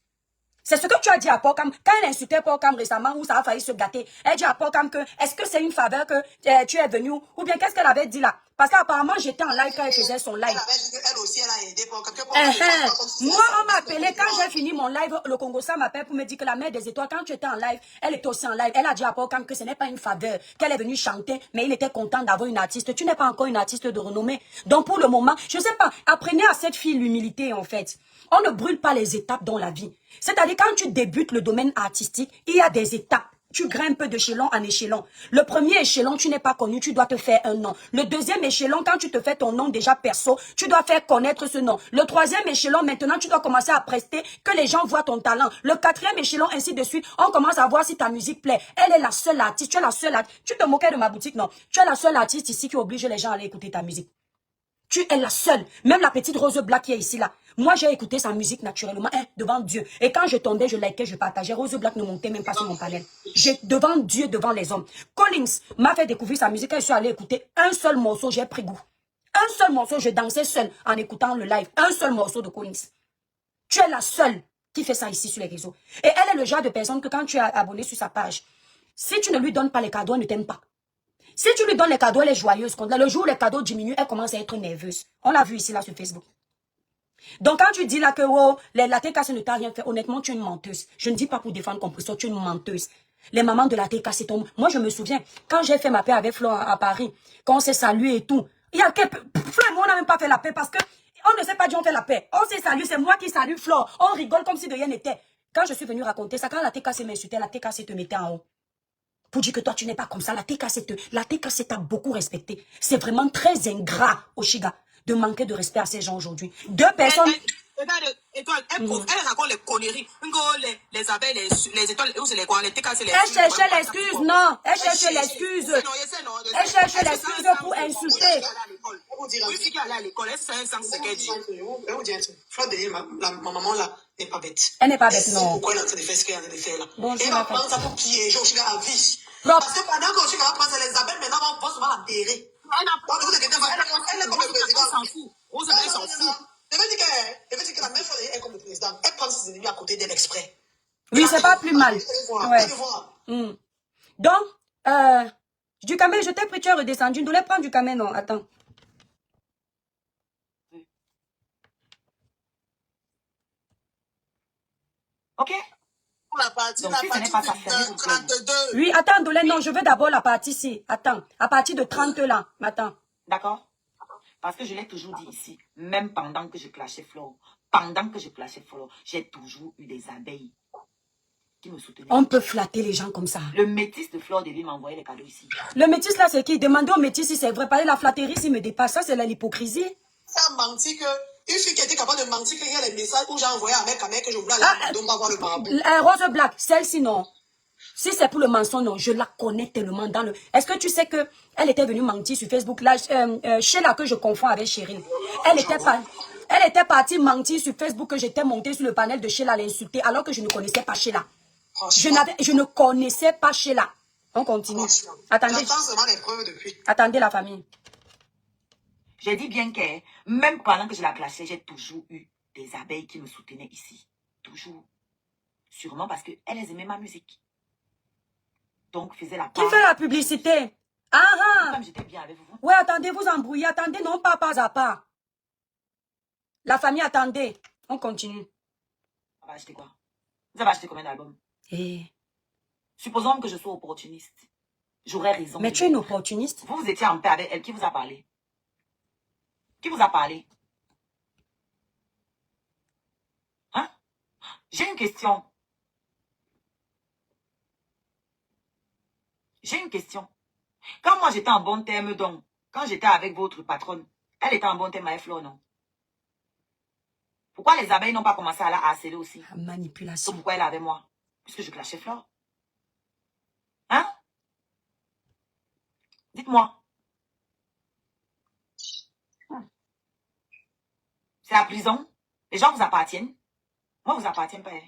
C'est ce que tu as dit à Porcam. Quand elle insultait Porcam récemment, où ça a failli se gâter, elle dit à Porcam que, est-ce que c'est une faveur que tu es venu, ou bien qu'est-ce qu'elle avait dit là? Parce qu'apparemment, j'étais en live quand elle faisait son live. Elle avait dit qu'elle aussi, elle a aidé pour quelque Moi, on m'a appelé quand j'ai fini mon live. Le Congo, ça m'appelle pour me dire que la mère des étoiles, quand tu étais en live, elle était aussi en live. Elle a dit à Paul Cam que ce n'est pas une faveur, qu'elle est venue chanter, mais il était content d'avoir une artiste. Tu n'es pas encore une artiste de renommée. Donc, pour le moment, je ne sais pas, apprenez à cette fille l'humilité, en fait. On ne brûle pas les étapes dans la vie. C'est-à-dire, quand tu débutes le domaine artistique, il y a des étapes. Tu grimpes d'échelon en échelon. Le premier échelon, tu n'es pas connu, tu dois te faire un nom. Le deuxième échelon, quand tu te fais ton nom déjà perso, tu dois faire connaître ce nom. Le troisième échelon, maintenant, tu dois commencer à prester, que les gens voient ton talent. Le quatrième échelon, ainsi de suite, on commence à voir si ta musique plaît. Elle est la seule artiste, tu es la seule artiste. Tu te moquais de ma boutique, non? Tu es la seule artiste ici qui oblige les gens à aller écouter ta musique. Tu es la seule. Même la petite Rose Black qui est ici, là. Moi, j'ai écouté sa musique naturellement, devant Dieu. Et quand je tombais, je likais, je partageais. Rose Black ne montait même pas sur mon panel. Devant Dieu, devant les hommes. Collins m'a fait découvrir sa musique et je suis allée écouter un seul morceau, j'ai pris goût. Un seul morceau, je dansais seule en écoutant le live. Un seul morceau de Collins. Tu es la seule qui fait ça ici sur les réseaux. Et elle est le genre de personne que quand tu es abonné sur sa page, si tu ne lui donnes pas les cadeaux, elle ne t'aime pas. Si tu lui donnes les cadeaux, elle est joyeuse. Le jour où les cadeaux diminuent, elle commence à être nerveuse. On l'a vu ici, là, sur Facebook. Donc, quand tu dis là que oh, la TKC ne t'a rien fait, honnêtement, tu es une menteuse. Je ne dis pas pour défendre Compression, tu es une menteuse. Les mamans de la TKC tombent. Moi, je me souviens, quand j'ai fait ma paix avec Flo à Paris, quand on s'est salué et tout, il y a quelques... Flo et moi, on n'a même pas fait la paix parce que on ne sait pas dire on fait la paix. On s'est salué, c'est moi qui salue Flo. On rigole comme si de rien n'était. Quand je suis venue raconter ça, quand la TKC m'insultait, la TKC te mettait en haut. Pour dire que toi, tu n'es pas comme ça. La TKC t'a beaucoup respecté. C'est vraiment très ingrat, Oshiga, de manquer de respect à ces gens aujourd'hui. Deux personnes... Regarde, étoile, elle raconte les conneries. Les abeilles, les étoiles, où c'est les quoi, les TKC, les... Elle cherchait l'excuse, non. Elle cherchait l'excuse. Elle cherchait l'excuse pour insulter. Oui, fille qui est allée à l'école, elle sait un sens ce qu'elle dit. Je vais vous dire un truc. Fleur de ma maman là n'est pas bête. Elle n'est pas bête, non. Pourquoi elle est en train de faire ce qu'elle est en train de faire là? Bon, elle va prendre ça pour piéger Oshiga à vie. Propre. Parce que pendant que Oshiga va prendre les abeilles, maintenant on va l'enterrer. Elle est comme le président. Elle s'en fout. Elle s'en fout. Je veux dire que la même chose est comme le président. Elle prend ses ennemis à côté d'elle exprès. Oui, c'est pas plus mal. Ouais. Donc, du camel, je t'ai pris, tu es redescendu. Tu dois prendre du camel, non? Attends. Ok. La partie, donc, la si ce n'est partie pas ça, de 32. Oui, attends, Dolé, non, je veux d'abord la partie ici. Attends, à partir de 30 là. Attends. D'accord? Parce que je l'ai toujours dit ici, même pendant que je clashais Flo, j'ai toujours eu des abeilles qui me soutenaient. On peut flatter les gens comme ça. Le métis de Fleur de Vie m'a envoyé les cadeaux ici. Le métis là, c'est qui? Demandez au métis si c'est vrai. Parler la flatterie, s'il me dépasse, ça c'est l'hypocrisie. Ça a menti que... Une fille qui était capable de mentir qu'il y a les messages où j'ai envoyé à mec que je voulais aller donc voir le marabout. Rose Black, celle-ci non. Si c'est pour le mensonge, non, je la connais tellement dans le... Est-ce que tu sais que elle était venue mentir sur Facebook là, Sheila que je confonds avec Chérine. Elle était partie mentir sur Facebook que j'étais montée sur le panel de Sheila à l'insulter alors que je ne connaissais pas Sheila. Je ne connaissais pas Sheila. On continue. Attendez. J'attends seulement les preuves depuis. Attendez la famille. J'ai dit bien que, même pendant que je la clashais, j'ai toujours eu des abeilles qui me soutenaient ici. Toujours. Sûrement parce qu'elles aimaient ma musique. Donc, faisait la part. Qui fait la publicité? Ah ah! Comme j'étais bien avec vous. Ouais, attendez, vous embrouillez. Attendez, non, pas à pas. La famille, attendez. On continue. On va acheter quoi? Vous avez acheté combien d'albums? Supposons que je sois opportuniste. J'aurais raison. Mais tu es une opportuniste. Vous étiez en paix avec elle. Qui vous a parlé? Qui vous a parlé? Hein? J'ai une question. J'ai une question. Quand moi j'étais en bon terme, donc, quand j'étais avec votre patronne, elle était en bon terme avec Flo, non? Pourquoi les abeilles n'ont pas commencé à la harceler aussi? La manipulation. Pourquoi elle est avec moi? Puisque je clashais Flo. Hein? Dites-moi. C'est la prison. Les gens vous appartiennent. Moi, vous appartiens pas. Hein.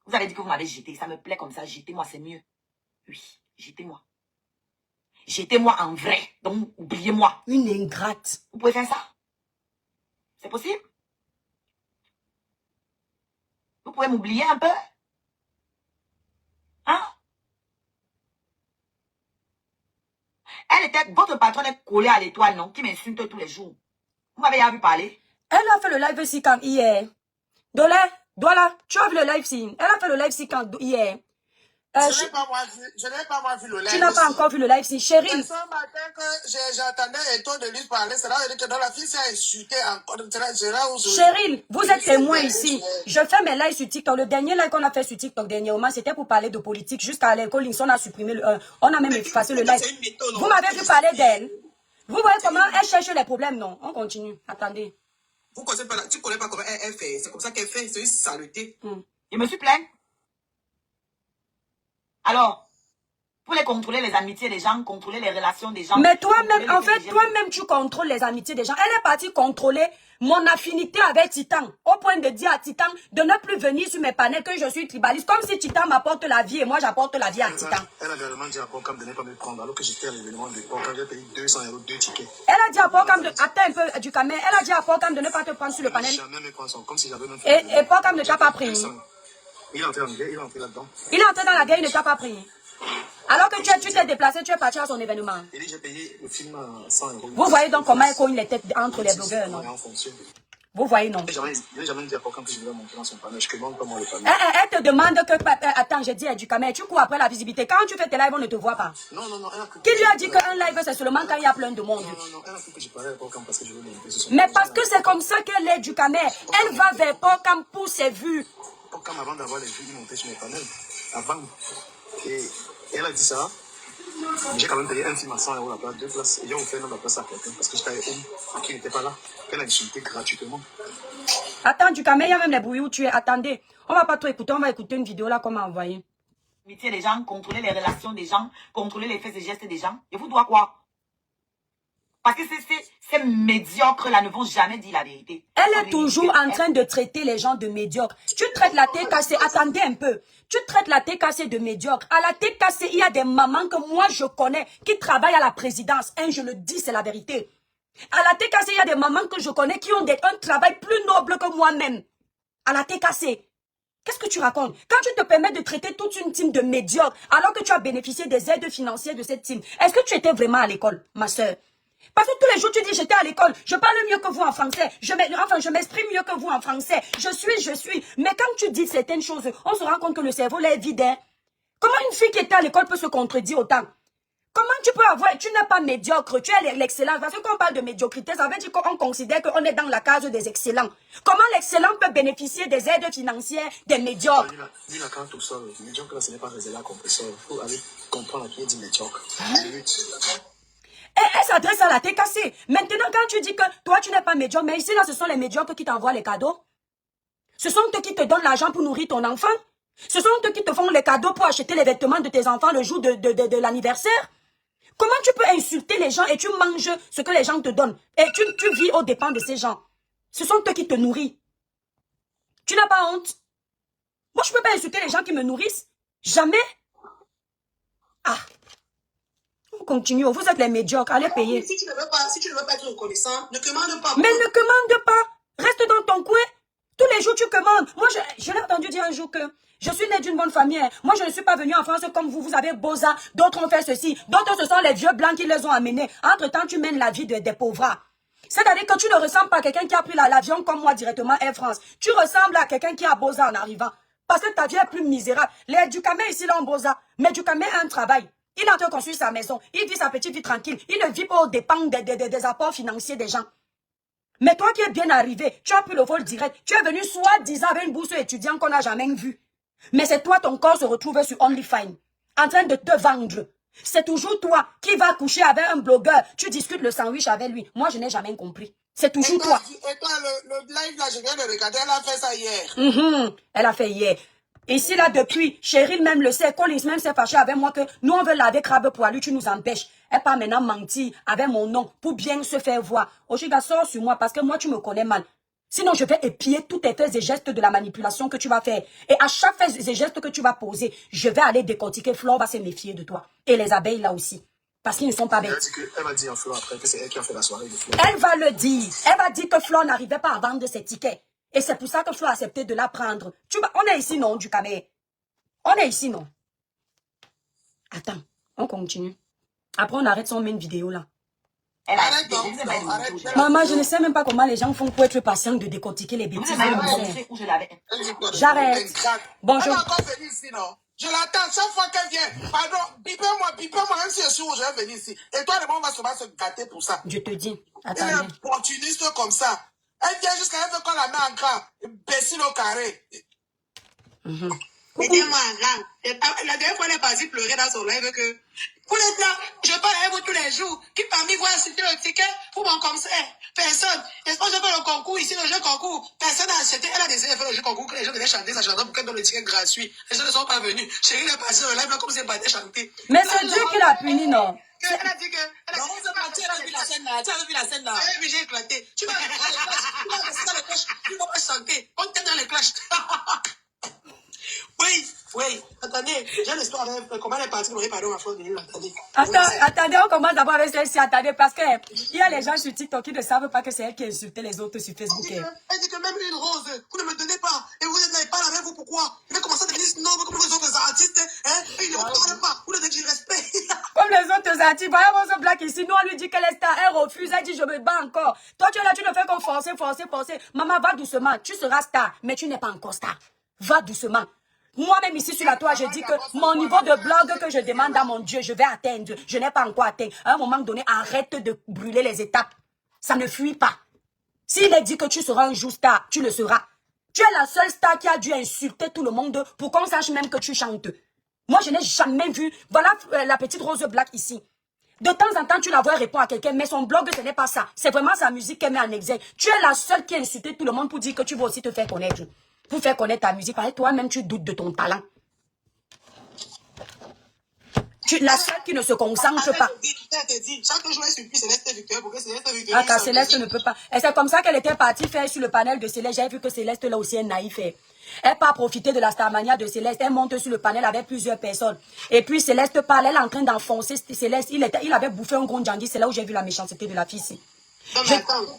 Vous avez dit que vous m'avez jeté. Ça me plaît comme ça. Jetez-moi, c'est mieux. Oui, jetez-moi. Jetez-moi en vrai. Donc, oubliez-moi. Une ingrate. Vous pouvez faire ça? C'est possible? Vous pouvez m'oublier un peu? Hein? Elle votre patron est collé à l'étoile, non? Qui m'insulte tous les jours. Vous m'avez vu parler? Elle a fait le live aussi quand hier. Dola, tu as vu le live si? Elle a fait le live si quand hier. Je n'ai pas moi vu le live. Tu n'as pas encore vu le live si, chérie. C'est ce matin que j'entendais Eto de lui parler. C'est là que dans la fille s'est insultée encore. Chérie, vous êtes témoin ici. Je fais mes lives sur TikTok. Le dernier live qu'on a fait sur TikTok dernièrement, c'était pour parler de politique. Jusqu'à l'école, on a supprimé on a même effacé le live. Vous m'avez vu parler d'elle. Vous voyez comment elle cherche les problèmes, non? On continue. Attendez. Tu ne connais pas comment elle fait. C'est comme ça qu'elle fait. C'est une saleté. Je me suis plaint. Alors, vous voulez contrôler les amitiés des gens, contrôler les relations des gens. Mais toi-même, en fait, toi-même, tu contrôles les amitiés des gens. Elle est partie contrôler mon affinité avec Titan. Au point de dire à Titan de ne plus venir sur mes panels que je suis tribaliste. Comme si Titan m'apporte la vie et moi j'apporte la vie à Titan. Elle a également dit à Porcam de ne pas me prendre alors que j'étais à l'événement de Porcam. J'ai payé 200 €, 2 tickets. Elle a dit à Porcam de... Attends un peu du caméra. Elle a dit à Porcam de ne pas te prendre sur le panel. Jamais me prendre son, comme si j'avais même fait. Et Porcam ne t'a pas pris. Il est entré en guerre, il est entré là-dedans. Il est entré dans la guerre, il ne t'a pas pris. Alors que tu t'es déplacé, tu es parti à son événement. Il dit j'ai payé le film à 100 €. Vous voyez donc comment elle cogne les têtes entre les blogueurs, non? Vous voyez, non? Je n'ai jamais dit à Porcam que je voulais monter dans son panel. Je commande pas moi le panel. Elle te demande que... Attends, j'ai dit du caméra, tu cours après la visibilité. Quand tu fais tes lives, on ne te voit pas. Non. Elle a cru Qui lui a dit qu'un live, c'est seulement quand il y a plein de monde? Non. Elle a cru que je parlais à Porcam parce que je veux monter sur son Mais parce que c'est comme ça qu'elle est du caméra. Elle va vers Porcam pour ses vues. Porcam, avant d'avoir les vues, il montait sur mes panels. Avant. Et elle a dit ça. J'ai quand même payé un film à 100 € la place, 2 places. Et j'ai offert la place à quelqu'un parce que j'étais avec homme qui n'était pas là. Elle a insulté gratuitement. Attends, du caméra, il y a même les bruits où tu es. Attendez, on va pas tout écouter, on va écouter une vidéo là qu'on m'a envoyée. L'amitié des gens, contrôler les relations des gens, contrôler les faits et gestes des gens. Et vous doit quoi? Parce que ces médiocres-là ne vont jamais dire la vérité. Elle est toujours en train de traiter les gens de médiocres. Tu traites la TKC, attendez un peu. Tu traites la TKC de médiocre. À la TKC, il y a des mamans que moi je connais qui travaillent à la présidence. Je le dis, c'est la vérité. À la TKC, il y a des mamans que je connais qui ont un travail plus noble que moi-même. À la TKC. Qu'est-ce que tu racontes? Quand tu te permets de traiter toute une team de médiocres, alors que tu as bénéficié des aides financières de cette team, est-ce que tu étais vraiment à l'école, ma soeur? Parce que tous les jours, tu dis, j'étais à l'école, je parle mieux que vous en français, je m'exprime mieux que vous en français, je suis. Mais quand tu dis certaines choses, on se rend compte que le cerveau là est vide. Hein? Comment une fille qui était à l'école peut se contredire autant? Comment tu peux avoir, tu n'es pas médiocre, tu es l'excellence. Parce que quand on parle de médiocrité, ça veut dire qu'on considère qu'on est dans la case des excellents. Comment l'excellent peut bénéficier des aides financières des médiocres? Lui, la carte au sol, médiocre, là, ce n'est pas réservé à compresseur. Il faut aller comprendre qui dit médiocre. Elle s'adresse à la TKC. Maintenant, quand tu dis que toi, tu n'es pas médiocre, mais ici, là, ce sont les médiocres qui t'envoient les cadeaux. Ce sont eux qui te donnent l'argent pour nourrir ton enfant. Ce sont eux qui te font les cadeaux pour acheter les vêtements de tes enfants le jour de l'anniversaire. Comment tu peux insulter les gens et tu manges ce que les gens te donnent? Et tu vis aux dépens de ces gens. Ce sont eux qui te nourrissent. Tu n'as pas honte? Moi, je ne peux pas insulter les gens qui me nourrissent. Jamais. Ah. On continue. Vous êtes les médiocres. Allez payer. Si tu ne veux pas être reconnaissant, ne commande pas. Mais ne commande pas. Reste dans ton coin. Tous les jours, tu commandes. Moi, je l'ai entendu dire un jour que je suis née d'une bonne famille. Moi, je ne suis pas venue en France comme vous. Vous avez Boza. D'autres ont fait ceci. D'autres, ce sont les vieux blancs qui les ont amenés. Entre-temps, tu mènes la vie des pauvres. C'est-à-dire que tu ne ressembles pas à quelqu'un qui a pris l'avion comme moi directement Air France. Tu ressembles à quelqu'un qui a Boza en arrivant. Parce que ta vie est plus misérable. Les Ducamé ici, là, ont Boza. Mais Ducamé a un travail. Il est en train de construire sa maison. Il vit sa petite vie tranquille. Il ne vit pas aux dépens des apports financiers des gens. Mais toi qui es bien arrivé, tu as pris le vol direct. Tu es venu soi-disant avec une bourse étudiante qu'on n'a jamais vue. Mais c'est toi, ton corps se retrouve sur OnlyFans, en train de te vendre. C'est toujours toi qui vas coucher avec un blogueur. Tu discutes le sandwich avec lui. Moi, je n'ai jamais compris. C'est toujours toi. Et toi, le live là, je viens de regarder, elle a fait ça hier. Elle a fait hier. Ici, là, depuis, Cheryl même le sait, Collins même s'est fâché avec moi que nous, on veut laver crabe poilu, tu nous empêches. Elle part maintenant mentir avec mon nom pour bien se faire voir. Oshiga, sors sur moi parce que moi, tu me connais mal. Sinon, je vais épier tous tes faits et gestes de la manipulation que tu vas faire. Et à chaque fait et geste que tu vas poser, je vais aller décortiquer. Flore va se méfier de toi. Et les abeilles, là aussi. Parce qu'ils ne sont pas bêtes. Elle va dire à Flore après que c'est elle qui a fait la soirée de Flore. Elle va le dire. Elle va dire que Flore n'arrivait pas à vendre ses tickets. Et c'est pour ça que Flore a accepté de la prendre. On est ici, non, du Cameroun. On est ici, non. Attends, on continue. Après, on arrête son main vidéo là. Arrête donc. Maman, je ne sais même pas comment les gens font pour être patients de décortiquer les bêtises. J'arrête. Bon, Elle va encore venir ici, non? Je l'attends chaque fois qu'elle vient. Pardon, bipez-moi, même si je suis où je vais venir ici. Et toi, on va se gâter pour ça. Je te dis. Elle est opportuniste comme ça. Elle vient jusqu'à elle veut qu'on la met en grand. Imbécile au carré. Mettez-moi en grand. La dernière fois, elle est partie pleurer dans son live que pour les blancs, je parle avec vous tous les jours. Qui parmi vous a acheté le ticket pour mon commissaire? Personne. Est-ce que je fais le concours ici, le jeu concours? Personne n'a acheté. Elle a décidé de faire le jeu concours que les gens devaient chanter sa chanson pour qu'elle donne le ticket gratuit. Les gens ne sont pas venus. Chérie est passée au live là comme si elle battait chanter. Mais c'est Dieu qui l'a puni, non? Elle a dit que. Elle a vu la scène là. Tu as vu la scène là? Oui, j'ai éclaté. Tu vas rester dans les clashs. Tu ne vas pas chanter. On t'aime dans les clashs. Oui, attendez, j'ai l'histoire avec comment elle est partie, pardon, ma faute, attendez. Attendez, on commence d'abord avec celle-ci, attendez, parce que il y a les gens sur TikTok qui ne savent pas que c'est elle qui insultait les autres sur Facebook. Elle dit que même une rose, vous ne me donnez pas, et vous n'êtes pas avec vous, pourquoi? Il va commencer à devenir noble comme les autres artistes, hein, et il ne vous parle pas, vous ne donnez du respect. Comme les autres artistes, voyez Rose Black ici, nous on lui dit qu'elle est star, elle refuse, elle dit je me bats encore. Toi tu es là, tu ne fais qu'en forcer. Maman, va doucement, tu seras star, mais tu n'es pas encore star. Va doucement. Moi-même ici sur la toile, je dis que mon niveau de blog que je demande à mon Dieu, je vais atteindre. Je n'ai pas encore atteint. À un moment donné, arrête de brûler les étapes. Ça ne fuit pas. S'il est dit que tu seras un jour star, tu le seras. Tu es la seule star qui a dû insulter tout le monde pour qu'on sache même que tu chantes. Moi, je n'ai jamais vu. Voilà la petite Rose Black ici. De temps en temps, tu la vois répondre à quelqu'un, mais son blog, ce n'est pas ça. C'est vraiment sa musique qu'elle met en exergue. Tu es la seule qui a insulté tout le monde pour dire que tu vas aussi te faire connaître. Pour faire connaître ta musique, parce que toi-même, tu doutes de ton talent. Tu es la seule qui ne se concentre pas. Chaque jour, elle supplie Céleste Victor pour que Céleste Victor. Ah, car Céleste ne peut pas. Et c'est comme ça qu'elle était partie faire sur le panel de Céleste. J'avais vu que Céleste, là aussi, est naïf. Elle part profiter de la Starmania de Céleste. Elle monte sur le panel avec plusieurs personnes. Et puis Céleste parle, elle est en train d'enfoncer Céleste. Il avait bouffé un gros djangui. C'est là où j'ai vu la méchanceté de la fille ici.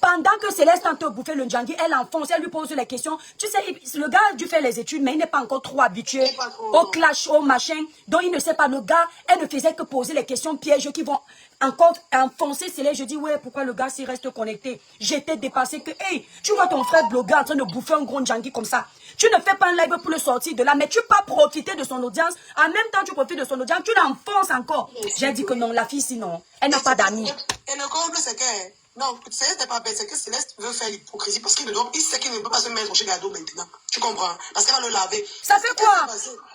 Pendant que Céleste est en train de bouffer le djangui, elle enfonce, elle lui pose les questions. Tu sais, le gars a dû faire les études, mais il n'est pas encore trop habitué au clash, au machin. Donc il ne sait pas, le gars, elle ne faisait que poser les questions pièges qui vont encore enfoncer Céleste. Je dis, ouais, pourquoi le gars s'y reste connecté? J'étais dépassé que, hey, tu vois ton frère blogueur en train de bouffer un gros djangui comme ça. Tu ne fais pas un live pour le sortir de là, mais tu peux profiter de son audience. En même temps, tu profites de son audience, tu l'enfonces encore. J'ai dit que non, la fille, sinon, elle n'a pas d'amis. Et le comble, c'est que... Non, Céleste n'est pas bête, c'est que Céleste veut faire l'hypocrisie parce qu'il sait qu'il ne peut pas se mettre chez Gado maintenant. Tu comprends? Parce qu'elle va le laver. Ça fait quoi?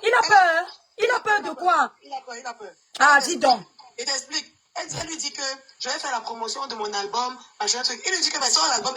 Il a peur. Il a peur de quoi? Il a peur. Ah, dis donc. Il t'explique. Elle lui dit que je vais faire la promotion de mon album, machin truc. Il lui dit que son album